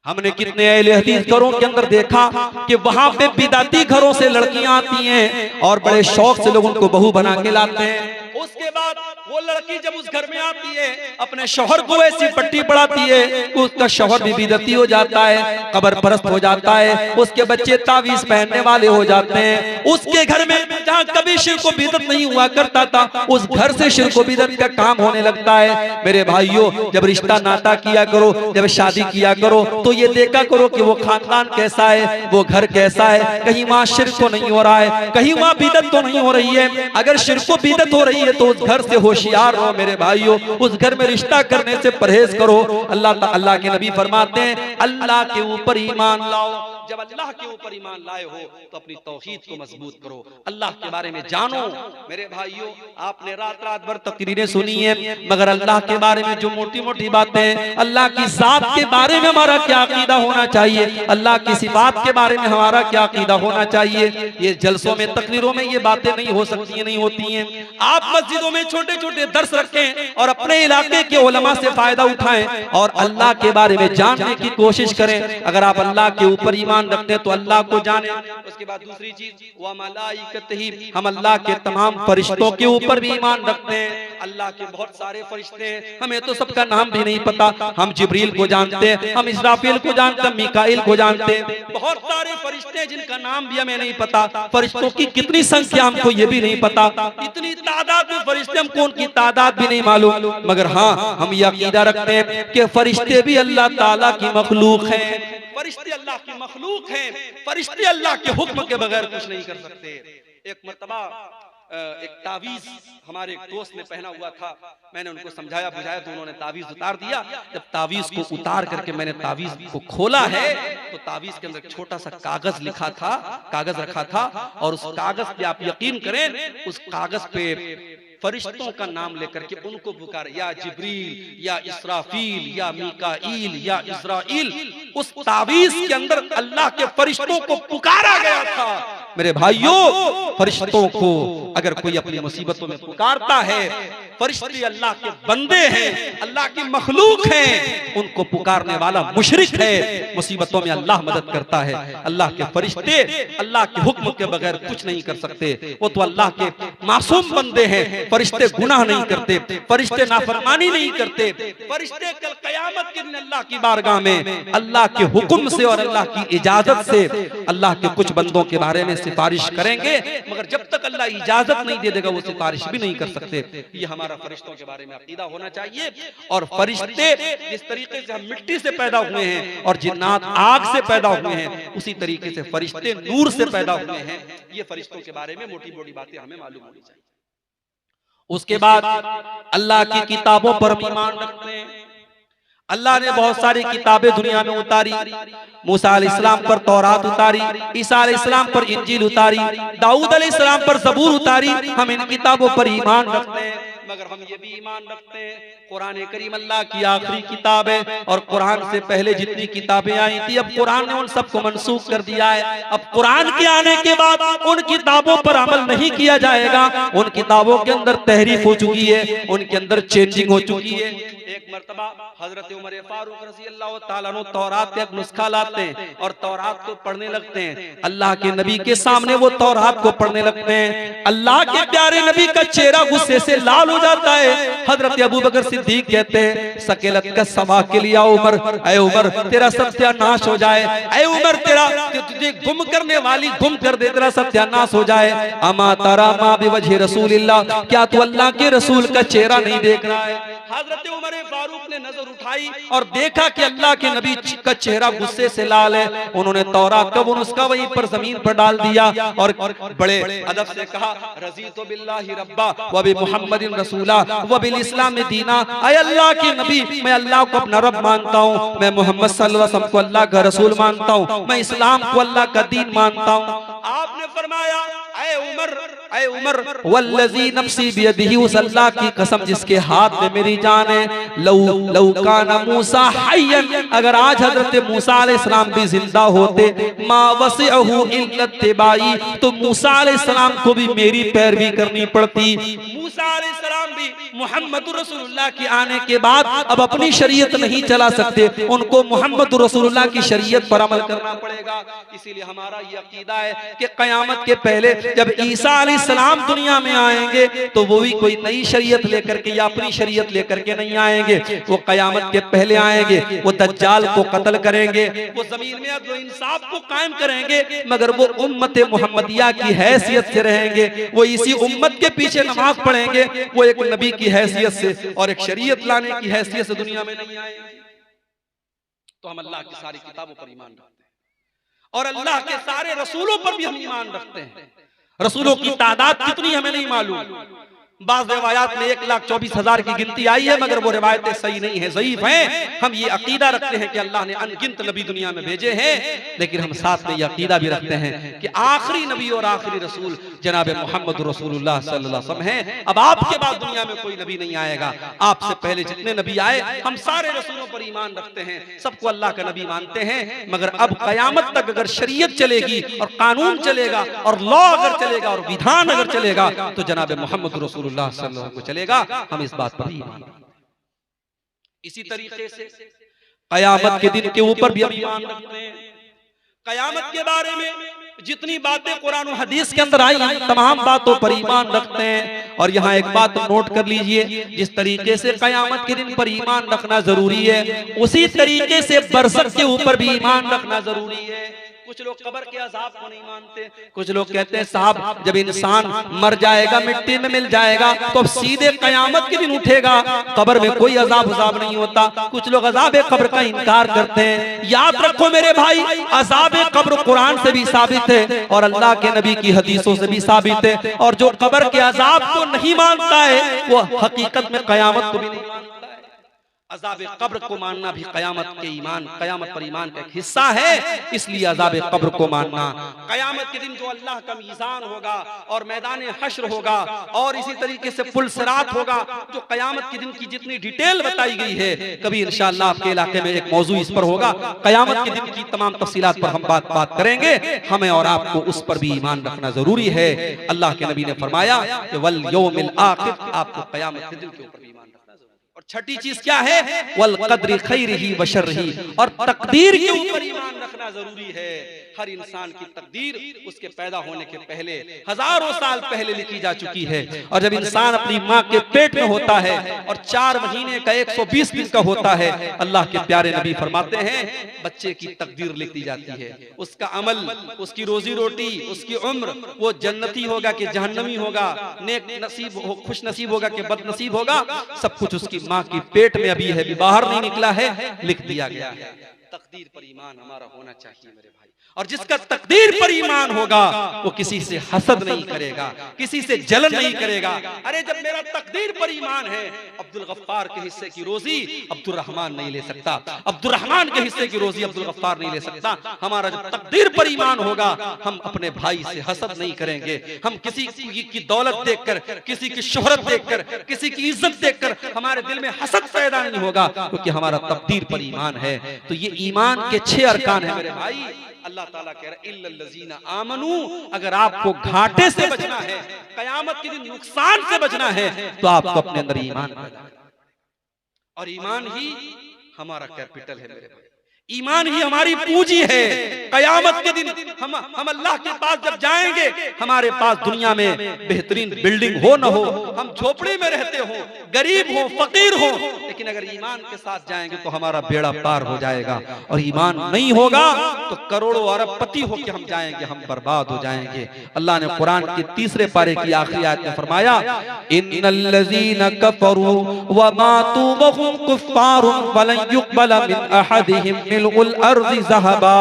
Speaker 1: हमने कितने अहले हदीस घरों के अंदर देखा कि वहां पे बिदाती घरों से लड़कियां आती हैं और बड़े शौक से लोग उनको बहू बना के लाते हैं। उसके बाद वो लड़की जब उस घर में आती है, अपने शौहर को ऐसी पट्टी पड़ाती है, उसका शौहर भी बिदअती हो जाता है, कब्र परस्त हो जाता है, उसके बच्चे तावीज पहनने वाले हो जाते हैं। उसके घर में जहाँ कभी शिर्क व बिदअत नहीं हुआ करता था, उस घर से शिर्क व बिदअत का काम होने लगता है। मेरे भाइयों, जब रिश्ता नाता किया करो, जब शादी किया करो तो ये देखा करो कि वो खानदान कैसा है, वो घर कैसा है, कहीं वहाँ शिर्क तो नहीं हो रहा है, कहीं वहाँ बिदअत तो नहीं हो रही है। अगर शिर्क व बिदअत हो रही है तो उस घर से होशियार रहो मेरे भाइयों, उस घर में रिश्ता करने से परहेज करो। अल्लाह के नबी फरमाते हैं, अल्लाह के ऊपर ईमान लाओ, जब अल्लाह के ऊपर ईमान लाए हो तो अपनी तौहीद को मजबूत करो, अल्लाह के बारे में जानो। मेरे भाइयों, आपने रात रात भर तकरीरें सुनी है, मगर अल्लाह के बारे में जो मोटी मोटी बातें, अल्लाह की जात के बारे में हमारा क्या अकीदा होना चाहिए, अल्लाह की सिफात के बारे में हमारा क्या अकीदा होना चाहिए, ये जलसों में तकरीरों में ये बातें नहीं हो सकती, नहीं होती हैं। आप मस्जिदों में छोटे छोटे दर्स रखें और अपने इलाके के उलमा से फायदा उठाएं और अल्लाह के बारे में जानने की कोशिश करें। अगर आप अल्लाह के ऊपर ईमान रखते हैं तो अल्लाह को जाने। उसके बाद दूसरी चीज, व मलाइकतिही, हम अल्लाह के तमाम फरिश्तों के ऊपर भी ईमान रखते हैं। अल्लाह के बहुत सारे फरिश्ते हैं, हमें तो सबका नाम भी नहीं पता। हम जिब्रील को जानते हैं, हम इस्राफील को जानते हैं, मीकाईल को जानते हैं, बहुत सारे फरिश्ते हैं जिनका नाम भी हमें नहीं पता। फरिश्तों की कितनी संख्या हमको ये भी नहीं पता, इतनी तादाद में फरिश्ते, हमको उनकी तादाद भी नहीं मालूम। मगर हाँ, हम ये अकीदा रखते हैं कि फरिश्ते भी अल्लाह ताला की मखलूक हैं, फरिश्ते अल्लाह की मखलूक हैं, फरिश्ते अल्लाह के हुक्म के बगैर कुछ नहीं कर सकते। एक मर्तबा एक तावीज हमारे एक दोस्त ने पहना हुआ था, मैंने उनको समझाया बुझाया तो उन्होंने तावीज उतार दिया। जब तावीज को उतार करके मैंने तावीज को खोला है तो तावीज के अंदर एक छोटा सा कागज लिखा था, कागज रखा था, और उस कागज पे आप यकीन करें, उस कागज पे फरिश्तों का नाम लेकर के उनको पुकार, या जिब्रील या इसराफील या मीकाईल या इस्राईल। उस तावीज के अंदर अल्लाह के फरिश्तों को पुकारा गया था। मेरे भाइयों, फरिश्तों को अगर कोई अपनी मुसीबतों में पुकारता है, फरिश्ते अल्लाह के बंदे हैं, अल्लाह की मखलूक हैं, उनको पुकारने वाला मुशरिक है। मुसीबतों में अल्लाह मदद करता है, अल्लाह के फरिश्ते अल्लाह के हुक्म के बगैर कुछ नहीं कर सकते। वो तो अल्लाह के मासूम बंदे हैं, फरिश्ते गुनाह नहीं करते, फरिश्ते नाफरमानी नहीं करते। फरिश्ते कल कयामत के दिन अल्लाह की बारगाह में अल्लाह के हुक्म से और अल्लाह की इजाजत से अल्लाह के कुछ बंदों के बारे में सिफारिश करेंगे, मगर जब तक अल्लाह इजाजत नहीं दे देगा वो सिफारिश भी नहीं कर सकते। ये हमारा फरिश्तों के बारे में अकीदा होना चाहिए। और फरिश्ते जिस तरीके से हम मिट्टी से पैदा हुए हैं और जिन्नात आग से पैदा हुए हैं, उसी तरीके से फरिश्ते नूर से पैदा हुए हैं। ये फरिश्तों के बारे में मोटी मोटी बातें हमें मालूम होनी चाहिए। उसके बाद अल्लाह की किताबों पर ईमान रखते हैं। अल्लाह ने बहुत सारी किताबें दुनिया में उतारी। मूसा अलैहिस्सलाम पर तौरात उतारी, ईसा अलैहिस्सलाम पर इंजील उतारी, दाऊद अलैहिस्सलाम पर ज़बूर उतारी। हम इन किताबों पर ईमान रखते हैं, मगर हम ये भी ईमान रखते हैं कुरान करीम अल्लाह की आखिरी किताब है, और कुरान से पहले जितनी किताबें आई थी अब कुरान ने उन सबको मनसूख कर दिया है। अब कुरान के आने के बाद उन किताबों पर अमल नहीं किया जाएगा। उन किताबों के अंदर तहरीफ हो चुकी है, उनके अंदर चेंजिंग हो चुकी है। एक मर्तबा हजरत उमर फारूक रज़ी अल्लाह ताला अन्हु तौरात का एक नुस्खा लाते हैं और तौरात को पढ़ने लगते हैं। अल्लाह के नबी के सामने वो तौरात को पढ़ने लगते हैं। अल्लाह के प्यारे नबी का चेहरा गुस्से से लाल हो जाता है। हजरत अबू बकर सिद्दीक कहते हैं, सकेलत का समा के लिया उमर, ऐ उमर तेरा सत्यानाश हो जाए, ऐ उमर तेरा तुझे गुम करने वाली गुम कर दे, तेरा सत्यानाश हो जाए। अमा तारा मा बिवजहि रसूलिल्लाह, क्या तू अल्लाह के रसूल का चेहरा नहीं देख रहा है? हजरत उमर फारूक ने नजर उठाई और देखा कि अल्लाह के नबी का चेहरा गुस्से से लाल है। उन्होंने तौरात का वो नुस्खा वहीं पर जमीन पर डाल दिया और बड़े अदब से कहा, रज़ीतु बिल्लाहि रब्बा व बि मुहम्मदिन रसूला व बिल इस्लाम दीना। ऐ अल्लाह के नबी, मैं अल्लाह को अपना रब मानता हूँ, मैं मोहम्मद सल्लल्लाहु अलैहि वसल्लम को अल्लाह का रसूल मानता हूँ, मैं इस्लाम को अल्लाह का दीन मानता हूँ। आपने फरमाया, ऐ उमर वल्लज़ी नफ्सी बियदिही, उस अल्लाह की कसम जिसके हाथ में मेरी जान है, लौ काना मूसा हय्यन, अगर आज हजरत मूसा अलैहिस्सलाम भी जिंदा होते, मा वसिअहु इल्ला इत्तिबाई, तो मूसा अलैहिस्सलाम को भी मेरी पैरवी करनी पड़ती। मूसा अलैहिस्सलाम भी मुहम्मदुर रसूलुल्लाह के आने के बाद अब अपनी शरीयत नहीं चला सकते, उनको मुहम्मदुर रसूलुल्लाह की शरीयत पर अमल करना पड़ेगा। इसीलिए हमारा ये अकीदा है कि क़यामत के पहले जब ईसा अलैहिस्सलाम दुनिया में आएंगे तो वो भी कोई नई शरीयत लेकर के या अपनी शरीयत लेकर के नहीं आएंगे। वो क़यामत के पहले आएंगे, वो दज्जाल को कत्ल करेंगे, वो जमीन में अदल इंसाफ को कायम करेंगे, मगर वो उम्मत मुहम्मदिया की हैसियत से रहेंगे। वो इसी उम्मत के पीछे नमाज पढ़ेंगे, वो एक नबी की हैसियत से और एक शरीयत लाने की हैसियत से दुनिया में नहीं आएंगे। तो हम अल्लाह की सारी किताबों पर ईमान रखते हैं और अल्लाह के सारे रसूलों पर भी हम ईमान रखते हैं। रसूलों की तादाद कितनी हमें नहीं मालूम, बाज़ रिवायात में 1,24,000 की गिनती आई है, मगर वो रिवायतें सही नहीं है, ज़ईफ हैं। हम ये अकीदा रखते हैं कि अल्लाह ने अनगिनत नबी दुनिया में भेजे हैं, लेकिन हम साथ में ये अकीदा भी रखते हैं कि आखिरी नबी और आखिरी रसूल जनाब मोहम्मद रसूलुल्लाह सल्लल्लाहु अलैहि वसल्लम हैं। अब आपके बाद दुनिया में कोई नबी नहीं आएगा। आपसे पहले जितने नबी आए, हम सारे रसूलों पर ईमान रखते हैं, सबको अल्लाह का नबी मानते हैं। मगर अब कयामत तक अगर शरीयत चलेगी और कानून चलेगा और लॉ अगर चलेगा और विधान अगर चलेगा तो जनाब मोहम्मद रसूलुल्लाह सल्लल्लाहु अलैहि वसल्लम को चलेगा। हम इस बात पर ईमान। इसी तरीके से कयामत के दिन के ऊपर भी हम ईमान रखते हैं। कयामत के बारे में जितनी बातें कुरान और हदीस के अंदर आई, तमाम बातों पर ईमान रखते हैं। और यहाँ एक बात नोट कर लीजिए, जिस तरीके से कयामत के दिन पर ईमान रखना जरूरी है, उसी तरीके से बरज़ख के ऊपर भी ईमान रखना जरूरी है। कुछ लोग कब्र के अज़ाब को नहीं मानते। कुछ लोग कहते हैं साहब जब इंसान मर जाएगा, मिट्टी में मिल जाएगा, तो अब सीधे कयामत के दिन उठेगा, कब्र में कोई अज़ाब उज़ाब नहीं होता। कुछ लोग अज़ाब कब्र का इनकार करते हैं। याद रखो मेरे भाई, अज़ाब कब्र कुरान से भी साबित है और अल्लाह के नबी की हदीसों से भी साबित है। और जो कब्र के अज़ाब को नहीं मानता है वो हकीकत में कयामत को भी नहीं मानता है। अज़ाब कब्र को मानना भी कयामत के ईमान, कयामत पर ईमान का एक हिस्सा है। इसलिए अज़ाब कब्र को मानना, कयामत के दिन जो अल्लाह का मीज़ान होगा और मैदान हश्र होगा और इसी तरीके से पुल सिरात होगा, जो कयामत के दिन की जितनी डिटेल बताई गई है, कभी इंशाअल्लाह आपके इलाके में एक मौजू इस पर होगा। कयामत के दिन की तमाम तफसीलात पर हम बात करेंगे। हमें और आपको उस पर भी ईमान रखना जरूरी है। अल्लाह के नबी ने फरमाया कि वल यौमिल आखिर, आपको कयामत के दिन के ऊपर ईमान रखना जरूरी है। और छठी चीज क्या है? वल क़द्रि खैरिही व शर्रिही, और तकदीर के ऊपर ईमान रखना जरूरी है। हर इंसान की तकदीर उसके पैदा होने के पहले हजारों साल पहले लिखी जा चुकी है। और जब इंसान अपनी माँ के पेट में होता है और 4 महीने का 120 दिन का होता है, अल्लाह के प्यारे नबी फरमाते हैं बच्चे की तकदीर लिख दी जाती है। उसका अमल, उसकी रोजी रोटी, उसकी उम्र, वो जन्नती होगा कि जहन्नमी होगा, नेक नसीब हो, खुश नसीब होगा कि बदनसीब होगा, सब कुछ उसकी माँ की पेट में अभी है, बाहर नहीं निकला है, लिख दिया गया है। तकदीर पर ईमान हमारा होना चाहिए मेरे भाई। और जिसका तकदीर पर ईमान होगा वो किसी से हसद नहीं करेगा, किसी से जलन नहीं करेगा। अरे जब मेरा तकदीर पर ईमान है, अब्दुल गफ्फार के हिस्से की रोजी अब्दुल रहमान नहीं ले सकता, अब्दुल रहमान के हिस्से की रोजी अब्दुल गफ्फार नहीं ले सकता। हमारा जब तकदीर पर ईमान होगा, हम अपने भाई से हसद नहीं करेंगे। हम किसी की दौलत देखकर, किसी की शोहरत देखकर, किसी की इज्जत देखकर हमारे दिल में हसद पैदा नहीं होगा, क्योंकि हमारा तकदीर पर ईमान है। तो ये ईमान के 6 अरकान है मेरे भाई। अल्लाह ताला कह रहा है इल्लल्लज़ीना आमनू, अगर आपको घाटे से बचना है, कयामत के दिन नुकसान से बचना है, तो आपको अपने अंदर ईमान पैदा करना। और ईमान ही हमारा कैपिटल है मेरे भाई, ईमान ही हमारी पूंजी है। कयामत के दिन हम अल्लाह के पास जब जाएंगे, हमारे पास दुनिया में बेहतरीन बिल्डिंग हो न हो, हम झोपड़ी में रहते हो, गरीब हो, फकीर हो, लेकिन अगर ईमान के साथ जाएंगे तो हमारा बेड़ा पार हो जाएगा। और ईमान नहीं होगा तो करोड़ों अरबपति होकर हम जाएंगे, हम बर्बाद हो जाएंगे। अल्लाह ने कुरान के 3 पारे की आखिरी आयत में फरमाया इन्नल्लज़ीना कफरू व मातू व हुम कुफ्फारुन फलन युक़बल मिन अहदिहिम मिलउल अर्ज़ि ज़हबा।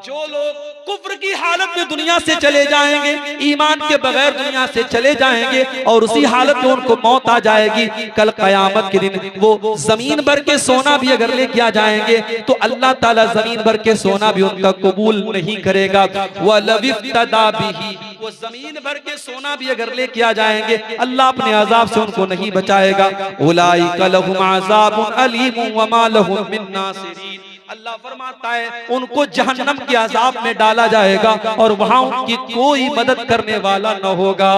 Speaker 1: जो लोग कुफ्र की हालत में दुनिया से चले जाएंगे, ईमान के बगैर दुनिया से चले जाएंगे और उसी हालत में उनको मौत आ जाएगी, कल कयामत के दिन वो जमीन भर के सोना भी अगर लेके आ जाएंगे तो अल्लाह ताला जमीन भर के सोना भी उनका कबूल नहीं करेगा। वलव इफ्तदा बिही, वो जमीन भर के सोना भी अगर लेके आ जाएंगे, अल्लाह अपने अजाब से उनको नहीं बचाएगा। उलाइका लहुम अज़ाबुन अलीम व मा लहुम मिन नासिरीन। अल्लाह फरमाता है उनको जहन्नम के अजाब में डाला जाएगा और वहां उनकी कोई मदद करने वाला न होगा।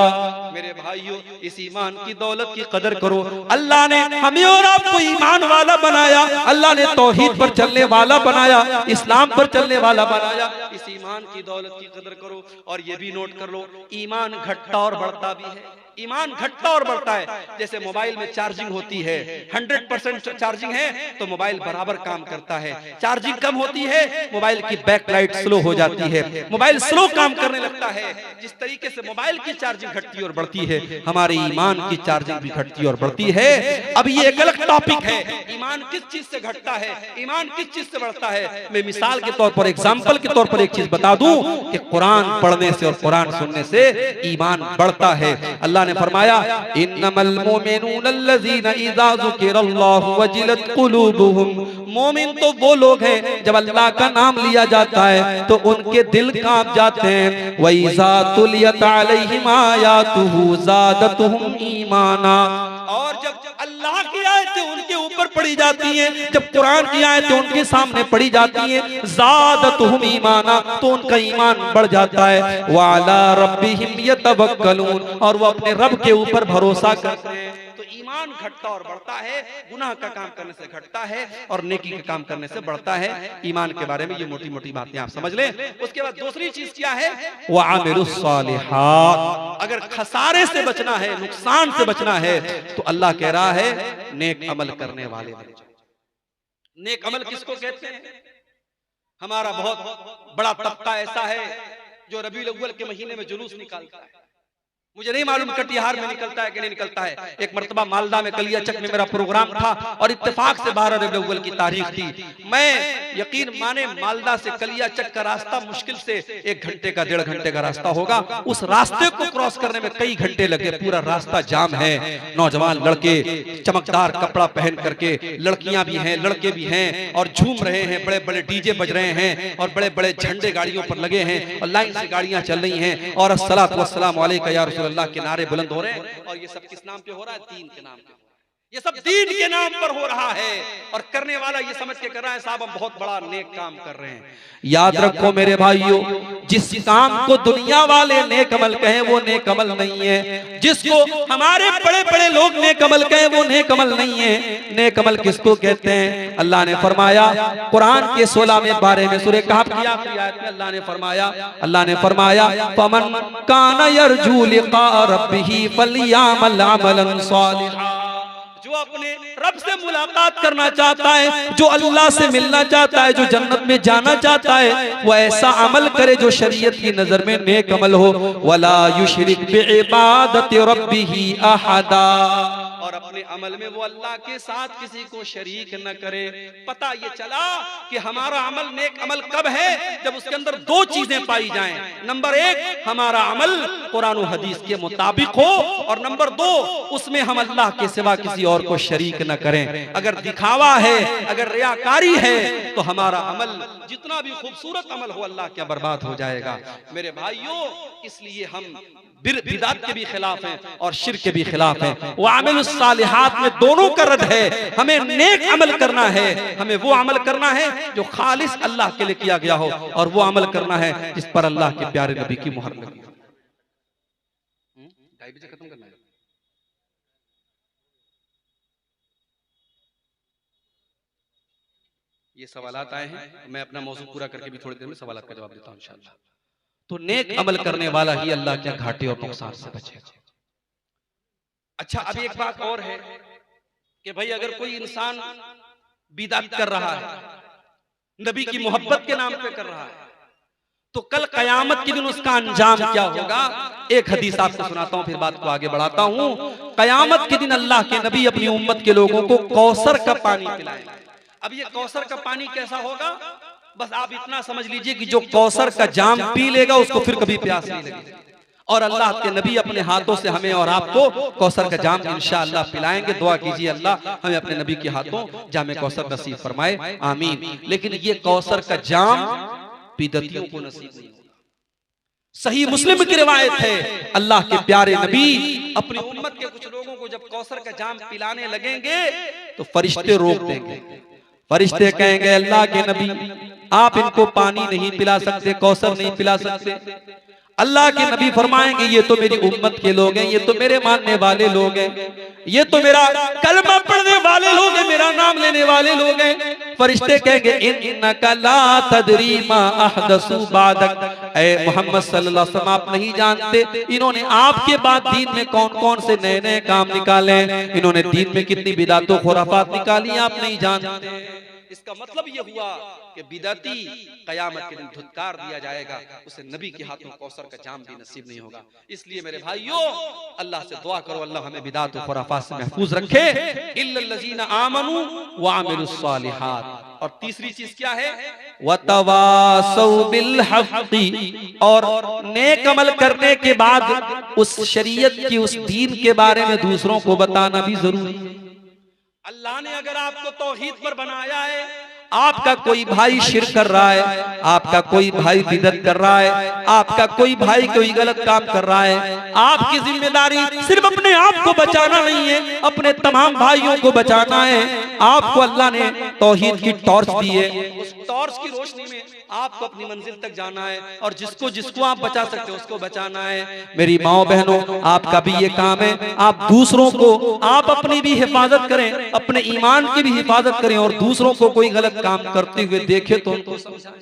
Speaker 1: मेरे भाइयों, इस ईमान की दौलत की कदर करो। अल्लाह ने हमें और आपको ईमान वाला बनाया, अल्लाह ने तौहीद पर चलने वाला बनाया, इस्लाम पर चलने वाला बनाया। इस ईमान की दौलत की कदर करो। और ये भी नोट कर लो, ईमान घटता और बढ़ता भी है। ईमान घटता और बढ़ता है। जैसे मोबाइल में चार्जिंग होती है, 100% चार्जिंग है तो मोबाइल बराबर काम करता है। चार्जिंग कम होती है, मोबाइल की बैक लाइट स्लो हो जाती है, मोबाइल स्लो काम करने लगता है। जिस तरीके से मोबाइल की चार्जिंग घटती और बढ़ती है, हमारे ईमान की चार्जिंग भी घटती और बढ़ती है। अब ये एक अलग टॉपिक है, ईमान ईमान किस चीज से घटता है, ईमान किस चीज से बढ़ता है। मैं मिसाल के तौर पर, एग्जाम्पल के तौर पर एक चीज बता दूं कि कुरान पढ़ने से और कुरान सुनने से ईमान बढ़ता है। अल्लाह ने फरमाया इन्नमल मुमिनून अल्लज़ीना इज़ा ज़ुकिरल्लाहु वजिलत कुलूबुहुम, मोमिन तो वो लोग हैं जब अल्लाह का नाम लिया जाता है तो उनके दिल कांप जाते हैं। व इज़ा तुलियत अलैहिम आयातुहु ज़ादतुहुम ईमाना, और जब अल्लाह की आयतें उनके ऊपर पढ़ी जाती हैं, जब कुरान की आयतें उनके सामने पढ़ी जाती हैं, ज़ादतुहुम ईमाना, तो उनका ईमान बढ़ जाता है। व अला रब्बिहिम यतवक्कलून, और वो अपने रब के ऊपर भरोसा करते हैं। तो ईमान घटता और बढ़ता है, गुनाह का काम करने से घटता है और नेकी का काम करने से बढ़ता है। ईमान के बारे में ये मोटी मोटी बातें आप समझ लें। उसके बाद दूसरी चीज क्या है, वो आमिलुस सालिहात। अगर खसारे से बचना है, नुकसान से बचना है, तो अल्लाह कह रहा है नेक अमल करने वाले बन जाओ। नेक अमल किसको कहते हैं? हमारा बहुत बड़ा तबका ऐसा है जो रबीउल अव्वल के महीने में जुलूस निकालता है। मुझे नहीं मालूम कटिहार में निकलता है कि नहीं निकलता है। एक मर्तबा मालदा में कलियाचक में मेरा प्रोग्राम था और इत्तेफाक से 12 रबीउल अव्वल की तारीख थी। मैं यकीन माने मालदा से कलियाचक का रास्ता मुश्किल से 1 घंटे का 1.5 घंटे का रास्ता होगा। उस रास्ते को क्रॉस करने में कई घंटे लगे। पूरा रास्ता जाम है। नौजवान लड़के चमकदार कपड़ा पहन करके, लड़कियां भी हैं, लड़के भी हैं, और झूम रहे हैं। बड़े बड़े डीजे बज रहे हैं और बड़े बड़े झंडे गाड़ियों पर लगे हैं और लाइन से गाड़ियां चल रही हैं और अस्सलातु वस्सलामु अलैका या रसूल अल्लाह के नारे बुलंद हो रहे हैं। और ये सब किस नाम पे हो रहा है? दीन के नाम पे। ये सब दीन के नाम पर हो रहा है और करने वाला ये समझ के कर रहा है साहब हम बहुत बड़ा नेक काम कर रहे हैं। याद रखो मेरे भाइयों, जिस काम को दुनिया वाले नेक अमल कहें वो नेक अमल नहीं है। जिसको हमारे बड़े बड़े लोग नेक अमल कहें वो नेक अमल नहीं है। नेक अमल किसको कहते हैं? अल्लाह ने फरमाया कुरान के 16वें बारे में सूरह कहफ की आखिरी आयत में अल्लाह ने फरमाया फमन काना यरजू लिका रब्बिही फलयामल अमलन सालिहा। जो अपने रब से मुलाकात करना चाहता है, जो अल्लाह से मिलना चाहता है, जो जन्नत में जाना चाहता है, वो ऐसा अमल करे जो शरीयत की नजर में नेक अमल हो। वला युशरिक बिइबादति रब्बिही अहदा, और अपने अमल में वो अल्लाह के साथ किसी को शरीक न करे। पता ये चला कि हमारा अमल नेक अमल कब है? जब उसके अंदर 2 चीजें पाई जाएं। नंबर 1, हमारा अमल कुरान और हदीस के मुताबिक हो, और नंबर 2, उसमें हम अल्लाह के सिवा किसी और को शरीक न करें। अगर दिखावा है, अगर रियाकारी है, तो हमारा अमल जितना भी खूबसूरत अमल हो अल्लाह क्या बर्बाद हो जाएगा। मेरे भाइयों, इसलिए हम बिदअत के भी खिलाफ हैं और शिर्क के भी खिलाफ हैं। वो आमिलुस सालिहात में दोनों का रद्द है। हमें नेक अमल करना है, हमें वो अमल करना है जो खालिस अल्लाह के लिए किया गया हो, और वो अमल करना है जिस पर अल्लाह के प्यारे नबी की मुहर लगी हो। 2:30 बजे खत्म करना है। ये सवालात आए हैं, मैं अपना मौजू पूरा करके भी थोड़ी देर में सवालात का जवाब देता हूं इंशाअल्लाह। तो नेक अमल करने वाला ही अल्लाह के घाटे और नुकसान से बचेगा। अच्छा, अब एक बात और है कि भाई अगर कोई इंसान बिदअत कर रहा है, नबी की मोहब्बत के नाम पे कर रहा है, तो कल कयामत के दिन उसका अंजाम क्या होगा? एक हदीस आपको सुनाता हूं, फिर बात को आगे बढ़ाता हूं। कयामत के दिन अल्लाह के नबी अपनी उम्मत के लोगों को कौसर का पानी पिलाएंगे। अब ये कौसर का पानी कैसा होगा? बस आप इतना समझ लीजिए कि जो कौसर का जाम पी लेगा उसको फिर कभी प्यास नहीं लगेगी। और अल्लाह के नबी अपने हाथों से हमें और आपको कौसर का जाम इंशाअल्लाह पिलाएंगे। दुआ कीजिए अल्लाह हमें अपने नबी के हाथों जामे कौसर नसीब फरमाए, आमीन। लेकिन ये कौसर का जाम बिदअतियों को नसीब नहीं होगा। सही मुस्लिम की रिवायत है, अल्लाह के प्यारे नबी अपनी उम्मत के कुछ लोगों को जब कौसर का जाम पिलाने लगेंगे तो फरिश्ते रोक देंगे। फरिश्ते कहेंगे अल्लाह के नबी आप इनको पानी नहीं पिला सकते, कौसर नहीं पिला सकते। अल्लाह के नबी फरमाएंगे ये तो मेरी उम्मत के लोग हैं, ये तो मेरे मानने वाले लोग हैं, ये तो मेरा कलमा पढ़ने वाले लोग हैं, मेरा नाम लेने वाले लोग हैं। फरिश्ते कहेंगे इन्नका ला तदरी मा अहदसु बादक, ऐ मोहम्मद सल्लल्लाहु अलैहि वसल्लम आप नहीं जानते इन्होंने आपके बाद दीन में कौन कौन से नए नए काम निकाले, इन्होंने दीन में कितनी बिदात खुराफात निकाली आप नहीं जानते। इसका मतलब ये हुआ कि बिदअती कयामत के दिन धुतकार दिया जाएगा, उसे नबी के हाथों कौसर का जाम भी नसीब नहीं होगा। इसलिए मेरे भाइयों, अल्लाह से दुआ करो, अल्लाह हमें बिदात और खुराफात से महफूज रखे। इल्लल्लज़ीना आमनू व आमिलुस सालिहात। और तीसरी चीज क्या है? वतवासौ बिल हक़्क़ि, और नेक अमल करने के बाद उस शरीयत की, उस दीन के बारे में दूसरों को बताना भी जरूरी है। अल्लाह ने अगर आपको तौहीद पर बनाया है, आपका कोई भाई शिर्क कर रहा है, आपका कोई भाई बिदअत कर रहा है, आपका कोई भाई कोई गलत काम कर रहा है, आपकी जिम्मेदारी सिर्फ अपने आप को बचाना नहीं है, अपने तमाम भाइयों को बचाना है। आपको अल्लाह ने तौहीद की टॉर्च दी है, उस टॉर्च की रोशनी में आपको अपनी मंजिल तक जाना है, और जिसको जिसको आप बचा सकते हो उसको बचाना है। मेरी माओ बहनों, आपका भी ये काम है, आप दूसरों को, आप अपनी भी हिफाजत करें, अपने ईमान की भी हिफाजत करें, और दूसरों को कोई गलत काम करते हुए देखे तो उनको समझाएं।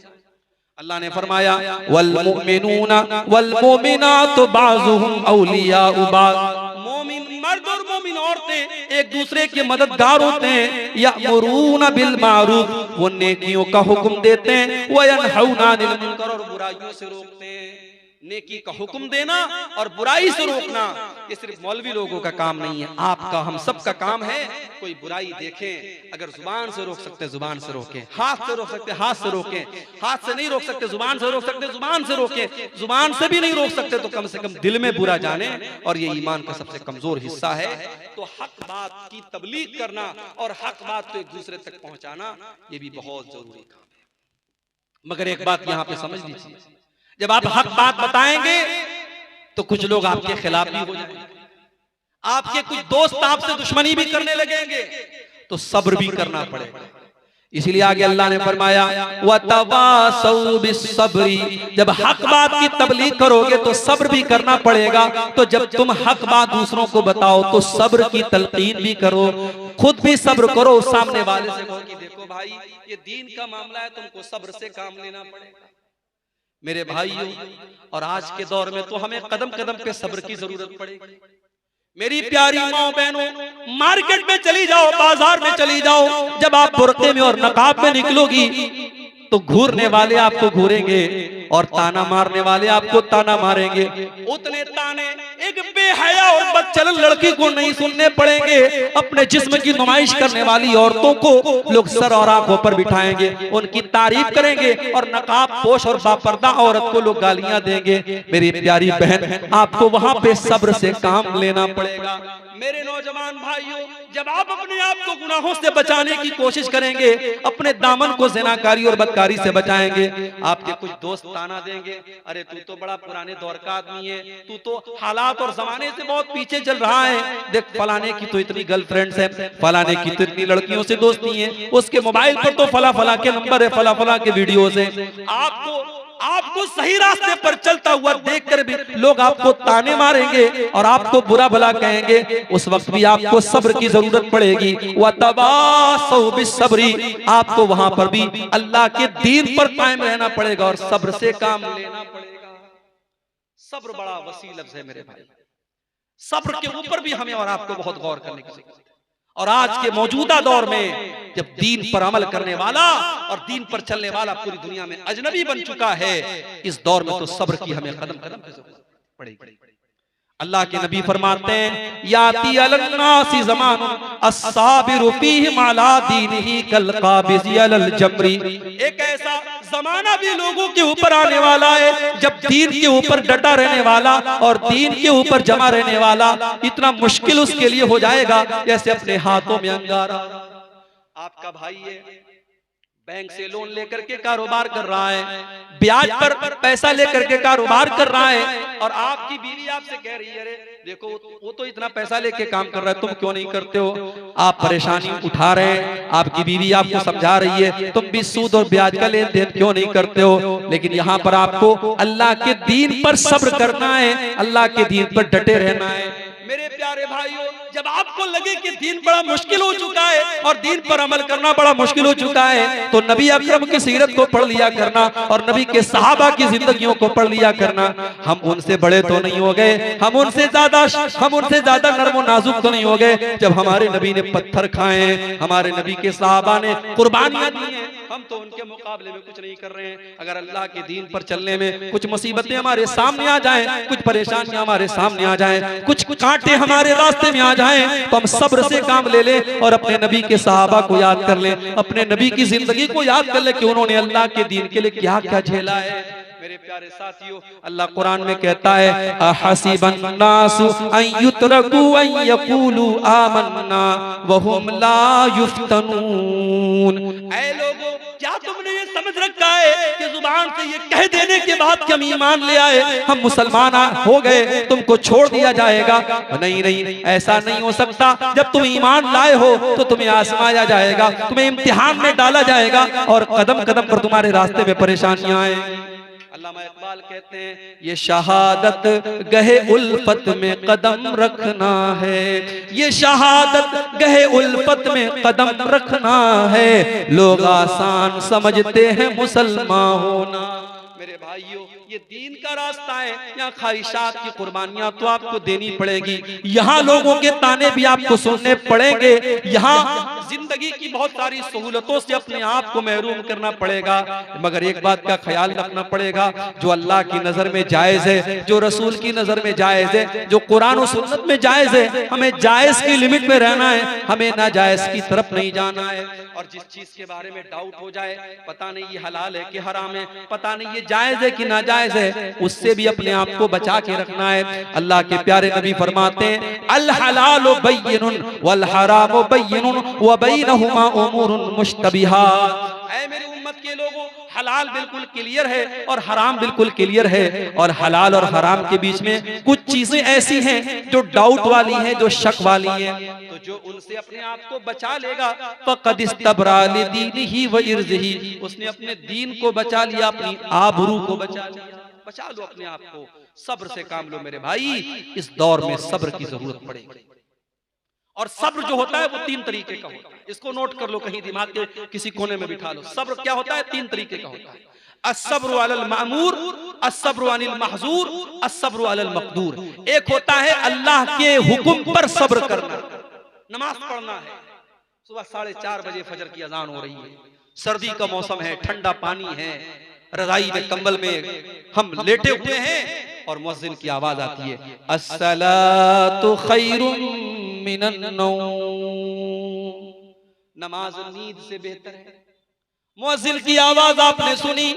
Speaker 1: अल्लाह ने फरमाया वल मुमिनूना वल मुमिनातु बाज़ुहुम औलियाउ बाज़, मोमिन मर्द और मोमिन औरतें एक दूसरे के मददगार होते हैं। यअमुरूना बिल मारूफ, वो नेकियों का हुक्म देते हैं, व यनहौना अनिल मुनकर, और बुराइयों से रोकते हैं। नेकी का हुक्म देना और बुराई से रोकना ये सिर्फ मौलवी लोगों का काम नहीं है, आपका, हम सब का काम है। कोई बुराई देखें, अगर जुबान से रोक सकते जुबान से रोकें, हाथ से रोक सकते हाथ से रोकें, हाथ से नहीं रोक सकते जुबान से रोक सकते जुबान से रोकें, जुबान से भी नहीं रोक सकते तो कम से कम दिल में बुरा जाने, और ये ईमान का सबसे कमजोर हिस्सा है। तो हक बात की तबलीग करना और हक बात को एक दूसरे तक पहुंचाना ये भी बहुत जरूरी काम है। मगर एक बात यहाँ पे समझ लीजिए, जब आप हक बात बताएंगे तो कुछ लोग आपके खिलाफ भी हो जाएंगे, आपके कुछ दोस्त आपसे दुश्मनी भी करने लगेंगे, तो सब्र भी करना पड़ेगा। इसलिए आगे अल्लाह ने फरमाया वतवासौ बिस्सब्री, जब हक बात की तबलीग करोगे तो सब्र भी करना पड़ेगा। तो जब तुम हक बात दूसरों को बताओ तो सब्र की तलकीन भी करो, खुद भी सब्र करो, सामने वाले से कहो कि देखो भाई ये दीन का मामला है, तुमको सब्र से काम लेना पड़ेगा। मेरे भाइयों, और आज के दौर में तो हमें कदम कदम पे सब्र की जरूरत पड़ेगी। मेरी प्यारी माँ बहनों, मार्केट में चली जाओ, बाजार में चली जाओ, जब आप बुर्के में और नकाब में निकलोगी तो घूरने वाले आपको घूरेंगे और ताना मारने वाले आपको ताना मारेंगे। उतने ताने एक बेहया और बदचलन लड़की को नहीं सुनने पड़ेंगे, अपने जिस्म की नुमाइश करने वाली औरतों को लोग सर और आंखों पर बिठाएंगे, उनकी तारीफ करेंगे, और नकाब पोश और बापर्दा औरत को लोग गालियां देंगे। मेरी प्यारी बहन, आपको वहां पे सब्र से काम लेना पड़ेगा। मेरे नौजवान भाइयों, जब आप अपने आप को गुनाहों से बचाने की कोशिश करेंगे, अपने दामन को ज़िनाकारी और बदकारी से बचाएंगे, आपके कुछ दोस्त ताना देंगे, अरे तू तो बड़ा पुराने दौर का आदमी है, तू तो हालात और जमाने से बहुत पीछे चल रहा है, देख फलाने की तो इतनी गर्लफ्रेंड्स है, फलाने की तो इतनी लड़कियों से दोस्ती है, उसके मोबाइल पर तो फला फला के नंबर है, फला फला के वीडियोज है। आपको सही रास्ते पर चलता हुआ देखकर भी लोग आपको ताने मारेंगे और आपको बुरा भला कहेंगे, उस वक्त भी आपको सब्र की जरूरत पड़ेगी। वतवासौ बिस्सब्री, आपको वहां पर भी अल्लाह के दीन पर कायम रहना पड़ेगा और सब्र से काम लेना पड़ेगा। सब्र बड़ा वसी लफ्ज़ है मेरे भाई, सब्र के ऊपर भी हमें और आपको बहुत गौर करने की जरूरत है। और आज के मौजूदा दौर में जब दीन पर अमल करने वाला और दीन पर चलने वाला पूरी दुनिया में अजनबी बन चुका है, इस दौर में तो सब्र की हमें कदम कदम पे जरूरत पड़ेगी। अल्लाह के नबी फरमाते हैं याती अलन्नासी ज़मानुन अस्साबिरु फीहि माला दीनिही कल काबिज़ि अलल जमरी, एक ऐसा जमाना भी लोगों के ऊपर आने वाला है जब दीन के ऊपर डटा रहने वाला और दीन के ऊपर जमा रहने वाला इतना मुश्किल उसके लिए हो जाएगा जैसे अपने हाथों में अंगारा। आपका भाई है, बैंक से लोन लेकर के कारोबार कर रहा है, ब्याज पर पैसा लेकर के कारोबार कर रहा है, और आपकी बीवी आपसे कह रही है अरे देखो वो तो इतना पैसा लेके काम कर रहा है, तुम क्यों नहीं करते हो। आप परेशानी उठा रहे हैं, आपकी बीवी आपको समझा रही है तुम भी सूद और ब्याज का लेन देन क्यों नहीं करते हो। लेकिन यहाँ पर आपको अल्लाह के दीन पर सब्र करना है, अल्लाह के दीन पर डटे रहना है। मेरे प्यारे भाइयों, जब आपको लगे कि दीन बड़ा मुश्किल हो चुका है और दीन पर अमल करना बड़ा मुश्किल हो चुका है, तो नबी अकरम की सीरत को पढ़ लिया करना और नबी के सहाबा की जिंदगियों को पढ़ लिया करना। हम उनसे बड़े तो नहीं हो गए, हम उनसे ज्यादा नर्म और नाजुक तो नहीं हो गए। जब हमारे नबी ने पत्थर खाए, हमारे नबी के सहाबा ने कुर्बानियां दी हैं, हम तो उनके मुकाबले में कुछ नहीं कर रहे हैं। अगर अल्लाह के दीन पर चलने में कुछ मुसीबतें हमारे सामने आ जाएं, कुछ परेशानियां हमारे सामने आ जाएं, कुछ कांटे हमारे रास्ते में आ जाएं, तो हम सब्र से काम ले लें और अपने नबी के सहाबा को याद कर लें, अपने नबी की जिंदगी को याद कर लें कि उन्होंने अल्लाह के दीन के लिए क्या क्या झेला है। मेरे प्यारे साथियों, अल्लाह कुरान में कहता है अहसिबन नासु अन युतरकू अन यकूलू आमन्ना वहुम ला युफ्तनून। ऐ लोगों, क्या तुमने ये समझ रखा है कि जुबान से ये कह देने के बाद कि हम ईमान ले आए, हम मुसलमान हो गए, तुमको छोड़ दिया जाएगा? नहीं नहीं, ऐसा नहीं हो सकता। जब तुम ईमान लाए हो तो तुम्हें आजमाया जाएगा, तुम्हें इम्तिहान में डाला जाएगा और कदम कदम पर तुम्हारे रास्ते में परेशानियां आएंगी। अल्लामा इकबाल कहते हैं ये शहादत गहे उल्फत में कदम रखना है, ये शहादत गहे उल्फत में कदम रखना है, लोग आसान समझते हैं मुसलमान होना। मेरे भाइयों, ये दीन का रास्ता है, यहाँ ख्वाहिशात की कुर्बानियां तो आपको देनी पड़ेगी, यहाँ लोगों के ताने भी आपको सुनने पड़ेंगे, यहाँ जिंदगी की बहुत सारी सहूलतों से अपने आप को महरूम करना पड़ेगा। मगर एक बात का ख्याल रखना पड़ेगा, जो अल्लाह की नजर में जायज है, जो रसूल की नजर में जायज है, जो कुरान और सुन्नत में जायज है, हमें जायज की लिमिट में रहना है, हमें नाजायज की तरफ नहीं जाना है। और जिस चीज के बारे में डाउट हो जाए, पता नहीं ये हलाल है कि हराम है, पता नहीं ये जायज है कि नाजायज है, उससे भी अपने आप को बचा के रखना है। अल्लाह के प्यारे नबी फरमाते हैं अल हलालु बय्यिनुन वल हरामु बय्यिनुन व बैनहुमा उमूरुन मुश्तबिहात। ऐ मेरी उम्मत के लोगों, हलाल बिल्कुल क्लियर है और हराम बिल्कुल क्लियर है, और हलाल और हराम के बीच में कुछ चीजें ऐसी हैं जो डाउट वाली हैं, जो शक वाली हैं। तो जो उनसे अपने आप को बचा लेगा फक़द इस्तबरा लिदीनिही व इर्ज़िही, उसने अपने दीन को बचा लिया, अपनी आबरू को बचा लिया। बचा लो अपने आप को, सब्र से काम लो मेरे भाई। इस दौर में सब्र की जरूरत पड़ेगी, और सब्र जो होता है वो 3 तरीके का होता है। इसको नोट कर लो, कहीं दिमाग के किसी कोने में बिठा लो। सब्र क्या होता है? 3 तरीके का होता है। अस्सब्रु अलल मामूर, अस्सब्रु अनिल महजूर, अस्सब्रु अलल मक़दूर। एक होता है अल्लाह के हुक्म पर सब्र करना, नमाज पढ़ना है, सुबह 4:30 बजे फजर की अजान हो रही है, सर्दी का मौसम है, ठंडा पानी है, रजाई में कंबल में हम लेटे हुए हैं और मुअज्जिन की आवाज आती है अस्सलातु खैरुम मिनन नौम, नमाज नींद से बेहतर है। मुअज्जिन की आवाज आपने सुनी,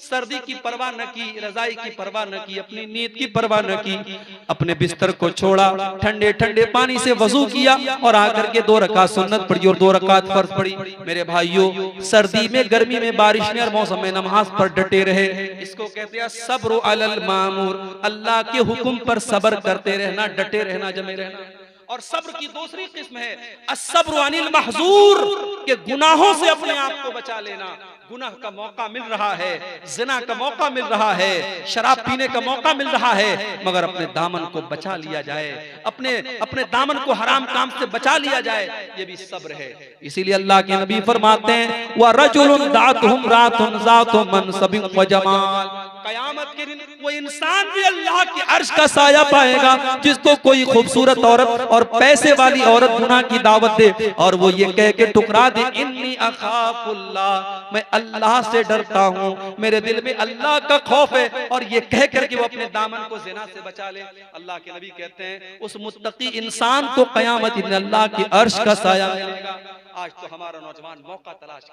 Speaker 1: सर्दी की परवाह न की, रजाई की परवाह न की, अपनी नींद की परवाह न की, अपने बिस्तर को छोड़ा, ठंडे ठंडे पानी से वजू किया और आकर के 2 रकात सुन्नत पढ़ी और 2 रकात फर्ज पढ़ी। मेरे भाइयों, सर्दी में, गर्मी में, बारिश में और मौसम में नमाज पर डटे रहे, इसको कहते हैं सब्र अलल मामूर, अल्लाह के हुक्म पर सब्र करते रहना, डटे रहना, जमे रहना। और सब्र की दूसरी किस्म है अस्सब्रु अनिल महजूर, के गुनाहों से अपने आप को बचा लेना। गुनाह का मौका मिल रहा है, जिना का मौका मिल रहा है, शराब पीने का मौका मिल रहा है, मगर अपने दामन को बचा लिया जाए, अपने दामन को हराम काम से बचा लिया जाए, ये भी सब्र है। इसीलिए अल्लाह के नबी फरमाते हैं व रजुलुन दातहुम रातुन ज़ातु मनसबिन व जमाल, कयामत के दिन वो इंसान भी अल्लाह के अर्श का साया पाएगा जिसको कोई खूबसूरत औरत और पैसे वाली औरत गुनाह की दावत दे और वो ये कह के टुकरा दे इन्नी अखाफुल्लाह, मैं अल्लाह से डरता हूँ, मेरे दिल में अल्लाह का खौफ है, और ये कह करके वो अपने दामन को ज़िना से बचा ले। अल्लाह के नबी कहते हैं उस मुत्तकी इंसान को कयामत दिन अल्लाह के अर्श का साया मिलेगा। आज तो हमारा नौजवान मौका तलाश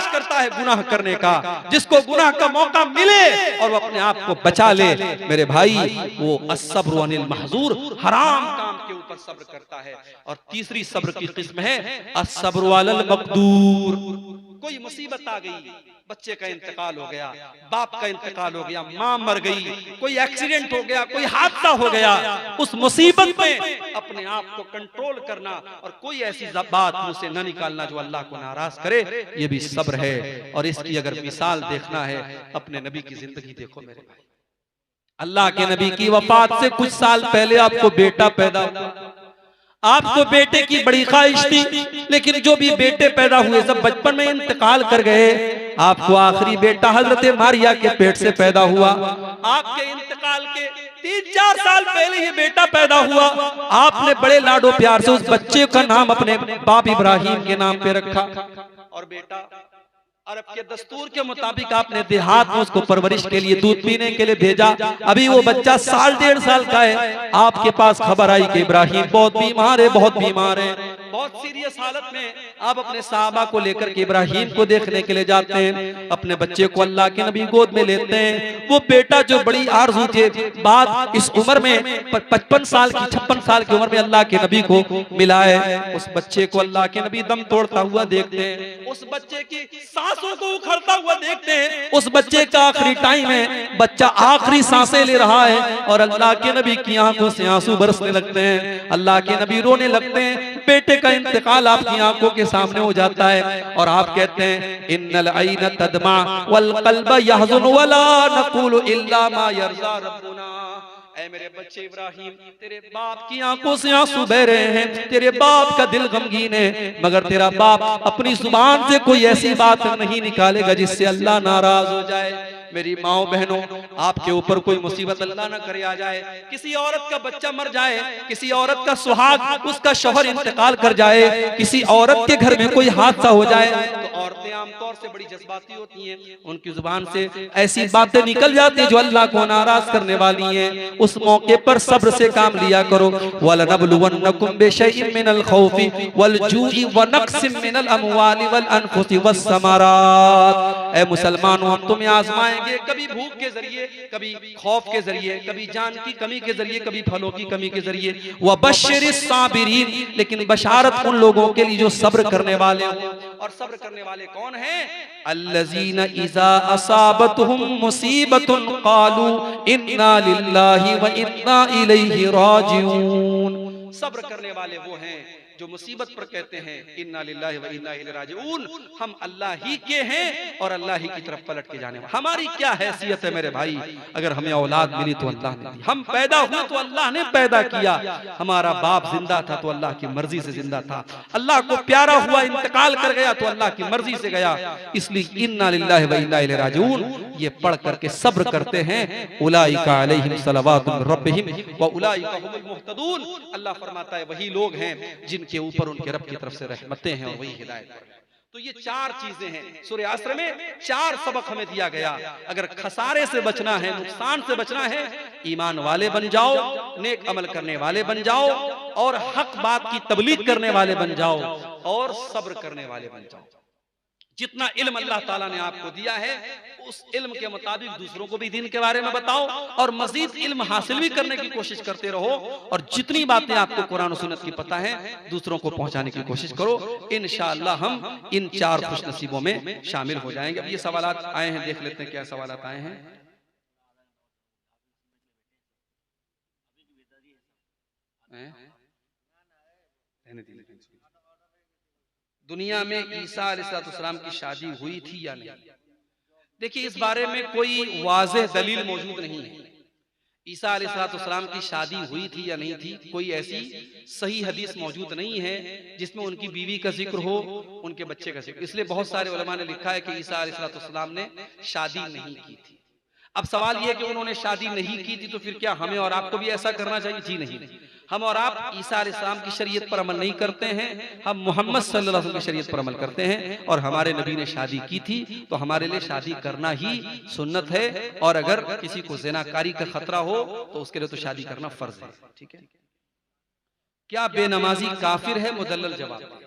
Speaker 1: करता है गुनाह करने का, जिसको गुनाह का मौका मिले और वो अपने आप को बचा ले, मेरे भाई वो अस्सब्रु अनिल महजूर, हराम काम के ऊपर सब्र करता है। और तीसरी सब्र की किस्म है अस्सब्रु अलल मक़दूर। कोई मुसीबत आ गई, बच्चे का इंतकाल हो गया, बाप का इंतकाल हो गया, माँ मर गई, कोई एक्सीडेंट हो गया, कोई हादसा हो गया, उस मुसीबत में अपने आप को कंट्रोल करना और कोई ऐसी बात मुंह से न निकालना जो अल्लाह को नाराज करे, ये भी सब्र है। और इसकी अगर मिसाल देखना है, अपने नबी की जिंदगी देखो मेरे भाई। अल्लाह के नबी की वफात से कुछ साल पहले आपको बेटा पैदा हुआ। आपको बेटे की बड़ी ख्वाहिश थी, लेकिन जो भी बेटे पैदा हुए सब बचपन में इंतकाल कर गए। आपको आखिरी बेटा हजरत मारिया के पेट से पैदा हुआ। आपके इंतकाल के 3-4 साल पहले ये बेटा पैदा हुआ। आपने बड़े लाडो प्यार से उस बच्चे का नाम अपने बाप इब्राहिम के नाम पे रखा। और बेटा अरब के दस्तूर के मुताबिक आपने देहात में उसको परवरिश के लिए दूध पीने के लिए भेजा। अभी वो बच्चा 1.5 साल का है। आपके पास खबर आई कि इब्राहिम बहुत बीमार है, बहुत बीमार है, बहुत सीरियस हालत में। आप अपने साहबा को लेकर के इब्राहिम को देखने के लिए जाते हैं। अपने बच्चे को अल्लाह के नबी गोद में लेते हैं। वो बेटा जो बड़ी आरज़ू थी, बात इस उम्र में 55 साल की 56 साल की उम्र में अल्लाह के नबी को मिला है। उस बच्चे को अल्लाह के नबी दम तोड़ता हुआ देखते हैं। उस बच्चे की सांसों को उखड़ता हुआ देखते हैं। उस बच्चे का आखिरी टाइम है, बच्चा आखिरी सांसें ले रहा है और अल्लाह के नबी की आंखों से आंसू बरसने लगते हैं। अल्लाह के नबी रोने लगते हैं। बेटे का इंतकाल आपकी आंखों के सामने हो जाता है और आप कहते हैं इन्नल ऐन तदमा वल क़ल्ब यहज़ुन वला नक़ूलु इल्ला मा यर्ज़ा रब्बुना। ऐ मेरे बच्चे इब्राहिम, तेरे बाप की आंखों से आंसू बह रहे हैं, तेरे बाप का दिल गमगीन है, मगर तेरा बाप अपनी जुबान से कोई ऐसी बात नहीं निकालेगा जिससे अल्लाह नाराज हो जाए। मेरी माओ बहनों, आपके ऊपर कोई मुसीबत अल्लाह ना करे आ जाए, किसी औरत का बच्चा मर जाए, किसी औरत का सुहाग उसका शौहर इंतकाल कर जाए, किसी औरत के घर में कोई हादसा हो जाए, तो औरतें आमतौर से बड़ी जज्बाती होती हैं। उनकी जुबान से ऐसी बातें निकल जाती हैं जो अल्लाह को नाराज करने वाली हैं। उस मौके पर सब्र से काम लिया करो। वलनबलुवन्नकुम बिशैइन मिनल खौफि वल जूइ व नक्सिम मिनल अमवालि वल अनफुसि वस समारात। ऐ मुसलमानों, हम तुम्हें आजमाएंगे, कभी भूख के जरिए, कभी खौफ के जरिए, कभी जान की कमी के जरिए, कभी फलों की कमी के जरिए। व बश्शिरिस साबिरीन, लेकिन बशारत उन लोगों के लिए जो सब्र करने वाले हों। और सब्र करने वाले कौन हैं? अल्लज़ीना इज़ा असाबतहुम मुसीबतुन क़ालू इन्ना लिल्लाहि व इन्ना इलैहि राजिऊन। सब्र करने वाले वो हैं जो मुसीबत पर कहते हैं इन्ना लिल्लाहि व इन्ना इलैहि राजिऊन, हम अल्लाह ही के हैं और अल्लाह ही की तरफ पलट के जाने वाले। हमारी क्या हैसियत है मेरे भाई? अगर हमें औलाद मिली तो अल्लाह ने दी, हम पैदा हुए तो अल्लाह ने पैदा किया। हमारा बाप जिंदा था तो अल्लाह की मर्जी से जिंदा था, अल्लाह को प्यारा हुआ इंतकाल कर गया तो अल्लाह की मर्जी से गया। इसलिए इन्ना लिल्लाहि व इन्ना इलैहि राजिऊन ये पढ़ करके सब्र करते हैं। उलाइका अलैहिम सलवातु मिर रब्बिहिम व उलाइका हुमुल मुहतदून। अल्लाह फरमाता है वही लोग हैं जिनके ऊपर उनके रब की तरफ से रहमतें हैं और वही हिदायत है। तो ये 4 चीजें हैं सूरह असर में, 4 सबक हमें दिया गया। अगर खसारे से बचना है, नुकसान से बचना है, ईमान वाले बन जाओ, नेक अमल करने वाले बन जाओ, और हक बात की तबलीग करने वाले बन जाओ, और सब्र करने वाले बन जाओ। जितना इल्म अल्लाह ताला ने आपको दिया है उस इल्म के मुताबिक दूसरों को भी दीन के बारे में बताओ और मजीद इल्म हासिल भी करने की कोशिश करते रहो। और जितनी बातें आपको कुरान और सुन्नत की पता है दूसरों को पहुंचाने की कोशिश करो। इंशाअल्लाह हम इन 4 खुशनसीबों में शामिल हो जाएंगे। अब ये सवालात आए हैं, देख लेते हैं क्या सवालात आए हैं। दुनिया में ईसा अलैहिस्सलाम की शादी हुई थी या नहीं? देखिए, इस बारे में कोई वाज़ेह दलील मौजूद नहीं है। ईसा अलैहिस्सलाम की शादी हुई थी या नहीं थी, कोई ऐसी सही हदीस मौजूद नहीं है जिसमें उनकी बीवी का जिक्र हो, उनके बच्चे का जिक्र। इसलिए बहुत सारे उलमा ने लिखा है कि ईसा अलैहिस्सलाम ने शादी नहीं की थी। अब सवाल यह कि उन्होंने शादी नहीं की थी तो फिर क्या हमें और आपको भी ऐसा करना चाहिए? जी नहीं, हम और आप ईसा अलैहिस्सलाम की शरीयत पर अमल नहीं करते हैं, हम मोहम्मद सल्लल्लाहु अलैहि वसल्लम की शरीयत पर अमल करते हैं। और हमारे नबी ने शादी की थी तो हमारे लिए शादी करना ही सुन्नत है। और अगर किसी को ज़िनाकारी का खतरा हो तो उसके लिए तो शादी करना फर्ज है। ठीक है। क्या बेनमाजी काफिर है? मुदल्लल जवाब।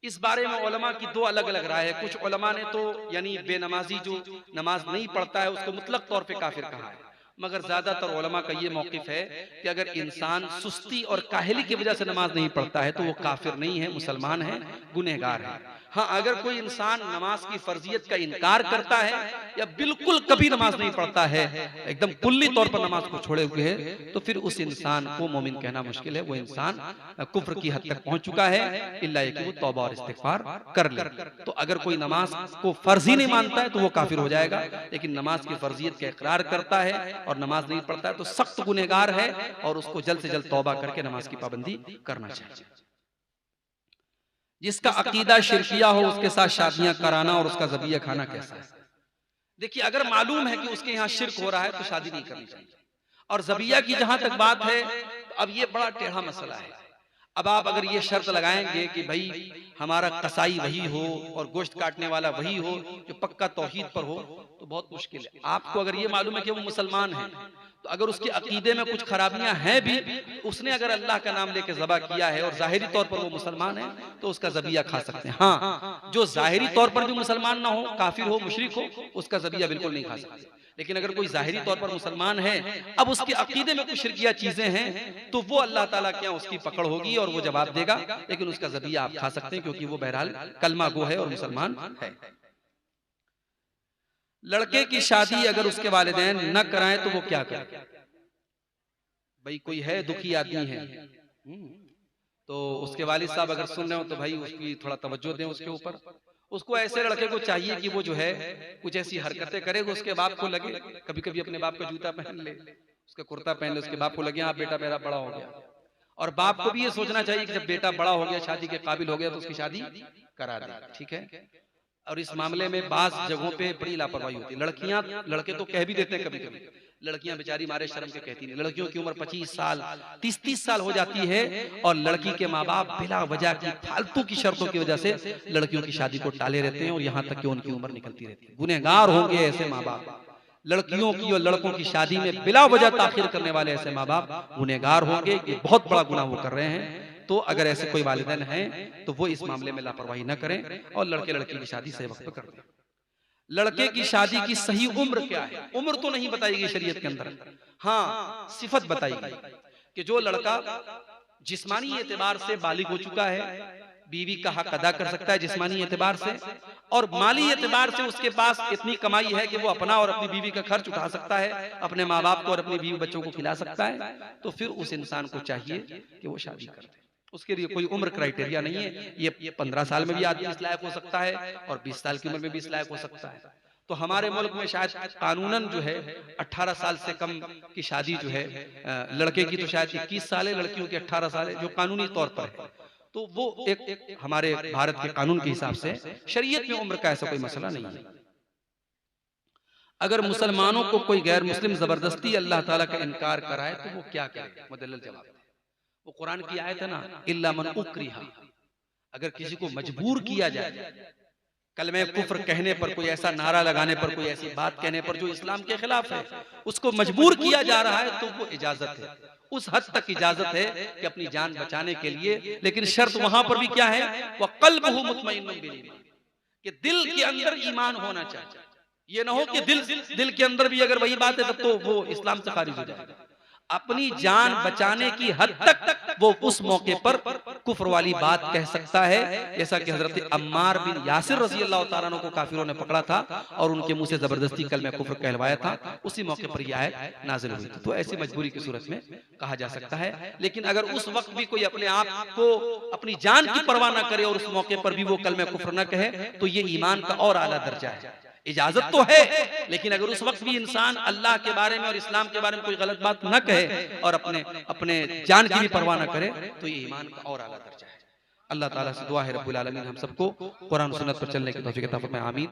Speaker 1: इस बारे में उलमा की 2 अलग अलग राय है। कुछ उलमा ने तो यानी बेनमाजी जो नमाज नहीं पढ़ता है उसको मुतलक तौर पे काफिर कहा है, मगर ज्यादातर उलमा का ये मौकिफ है कि अगर इंसान सुस्ती और काहली की वजह से नमाज नहीं पढ़ता है तो वो काफिर नहीं है, मुसलमान है, गुनहगार है। हाँ, अगर कोई इंसान नमाज की फर्जियत का इनकार करता है या बिल्कुल कभी नमाज नहीं पढ़ता है, एकदम कुल्ली तौर पर नमाज को छोड़े हुए है, तो फिर उस इंसान को मोमिन कहना मुश्किल है। वो इंसान कुफ्र की हद तक पहुंच चुका है, इल्ला कि वो तौबा और इस्तिगफार कर ले। तो अगर कोई नमाज को फर्ज ही नहीं मानता है तो वो काफिर हो जाएगा, लेकिन नमाज की फर्जियत का इकरार करता है, और नमाज नहीं पढ़ता है तो सख्त गुनहगार है और उसको जल्द से जल्द तौबा करके नमाज की पाबंदी करना चाहिए। जिसका अकीदा शिरकिया हो उसके साथ शादियां कराना और उसका ज़बिया खाना कैसा है? देखिए, अगर मालूम है कि उसके यहाँ शिरक हो रहा है तो शादी नहीं करनी चाहिए। और ज़बिया की जहां तक बात है, अब ये बड़ा टेढ़ा मसला है। अब आप अगर ये शर्त लगाएंगे कि भाई हमारा कसाई वही हो और गोश्त काटने वाला वही हो जो पक्का तौहीद पर हो, तो बहुत मुश्किल है। आपको अगर ये मालूम है कि वो मुसलमान है, तो अगर उसके अकीदे में कुछ खराबियां हैं भी, उसने अगर अल्लाह का नाम लेके ज़बा किया है और जाहिरी तौर पर वो मुसलमान है, तो उसका ज़बिया खा सकते हैं। हाँ, जो जाहिरी तौर पर भी मुसलमान ना हो, काफिर हो, मुशरिक हो, उसका ज़बिया बिल्कुल नहीं खा सकते। लेकिन अगर कोई जाहिरी तौर पर मुसलमान है, अब उसके अकीदे में कुछ शिरकिया चीजें हैं, तो वो अल्लाह ताला के यहाँ उसकी पकड़ होगी और वो जवाब देगा, लेकिन उसका ज़बिया आप खा सकते हैं क्योंकि वो बहरहाल कलमा गो है और मुसलमान है। लड़के की शादी अगर उसके वालिदैन न कराएं तो वो क्या करे? भाई कोई है दुखी आदमी है, तो उसके वालिद साहब अगर सुन रहे हो तो भाई उसकी थोड़ा तवज्जो दें उसके ऊपर। उसको ऐसे लड़के को चाहिए कि वो जो है कुछ ऐसी हरकतें करे उसके बाप को लगे, कभी कभी अपने बाप का जूता पहन ले, उसका कुर्ता पहन ले, उसके बाप को लगे हाँ बेटा मेरा बड़ा हो गया। और बाप को भी ये सोचना चाहिए कि जब बेटा बड़ा हो गया, शादी के काबिल हो गया, तो उसकी शादी करा दे। ठीक है। और इस मामले में बास जगहों पे बड़ी लापरवाही होती है। लड़कियां, लड़के तो कह भी देते हैं कभी कभी, लड़कियां बेचारी मारे शर्म के कहती नहीं। लड़कियों की उम्र 25 साल 30-30 साल हो जाती है और लड़की के माँ बाप बिला वजह की फालतू की शर्तों की वजह से लड़कियों की शादी को टाले रहते हैं और यहाँ तक कि उनकी उम्र निकलती रहती है। गुनहगार होंगे ऐसे माँ बाप, लड़कियों की और लड़कों की शादी में बिला वजह ताखिर करने वाले ऐसे माँ बाप गुनहगार होंगे। ये बहुत बड़ा गुनाह वो कर रहे हैं। तो अगर ऐसे कोई वालिदैन हैं तो वो इस मामले में लापरवाही न करें और लड़के लड़की की शादी सही वक्त पर कर दें। लड़के की शादी की सही उम्र क्या है? उम्र तो नहीं बताई गई शरीयत के अंदर, हाँ सिफत बताई गई कि जो लड़का जिस्मानी एतबार से बालिग हो चुका है, बीवी का हक अदा कर सकता है जिस्मानी एतबार से, और माली एतबार से उसके पास इतनी कमाई है कि वो अपना और अपनी बीवी का खर्च उठा सकता है, अपने माँ बाप को और अपनी बीवी बच्चों को खिला सकता है, तो फिर उस इंसान को चाहिए कि वो शादी कर दे। उसके लिए कोई उम्र क्राइटेरिया नहीं है। ये 15 साल में भी आदमी इस लायक हो सकता है और 20 साल की उम्र में भी इस लायक हो सकता है। तो हमारे मुल्क में शायद कानूनन जो है 18 साल से कम की शादी जो है, लड़के की तो शायद 21 साल है, लड़कियों की 18 साल है, जो कानूनी तौर पर है। तो वो एक हमारे भारत के कानून के हिसाब से शरीयत में उम्र का ऐसा कोई मसला नहीं है। अगर मुसलमानों को कोई गैर मुस्लिम जबरदस्ती अल्लाह ताला का इनकार कराए तो वो क्या करे? मुदल्लल जवाब, वो कुरान की आयत है ना, इल्ला मन उक्रिहा, अगर किसी को मजबूर किया जाए कलमे कुफ्र कहने पर, कोई ऐसा नारा लगाने पर, कोई ऐसी बात कहने पर जो इस्लाम के खिलाफ है, उसको मजबूर किया जा रहा है तो वो इजाजत है, उस हद तक इजाजत है कि अपनी जान बचाने के लिए। लेकिन शर्त वहां पर भी क्या है? वह क़ल्बुहु मुत्मइन्नुन बिल ईमान, कि दिल के अंदर ईमान होना चाहिए। ये ना हो कि दिल के अंदर भी अगर वही बात है तब तो वो इस्लाम से खारिज हो जाएगा। अपनी जान बचाने की हद तक वो उस मौके पर कुफ्र वाली बात कह सकता है, जैसा कि हजरत अम्मार बिन यासिर रज़ी अल्लाह तआला अन्हु को काफिरों ने पकड़ा था और उनके मुंह से जबरदस्ती कलमे कुफ्र कहलवाया था, उसी मौके पर यह आयत नाजिल हुई थी। तो ऐसी मजबूरी की सूरत में कहा जा सकता है। लेकिन अगर उस वक्त भी कोई अपने आप को, अपनी जान की परवाह न करे और उस मौके पर भी वो कलमे कुफ्र न कहे, तो ये ईमान का और आला दर्जा है। इजाजत तो है, लेकिन अगर उस वक्त भी इंसान अल्लाह के बारे में और इस्लाम के बारे में कोई गलत बात न कहे और अपने जान की भी परवाह न करे, तो ये ईमान का और आला दर्जा है। अल्लाह ताला से दुआ है रब्बुल आलमीन हम सबको कुरान और सुन्नत पर चलने की तौफीक अता फरमाए, आमीन।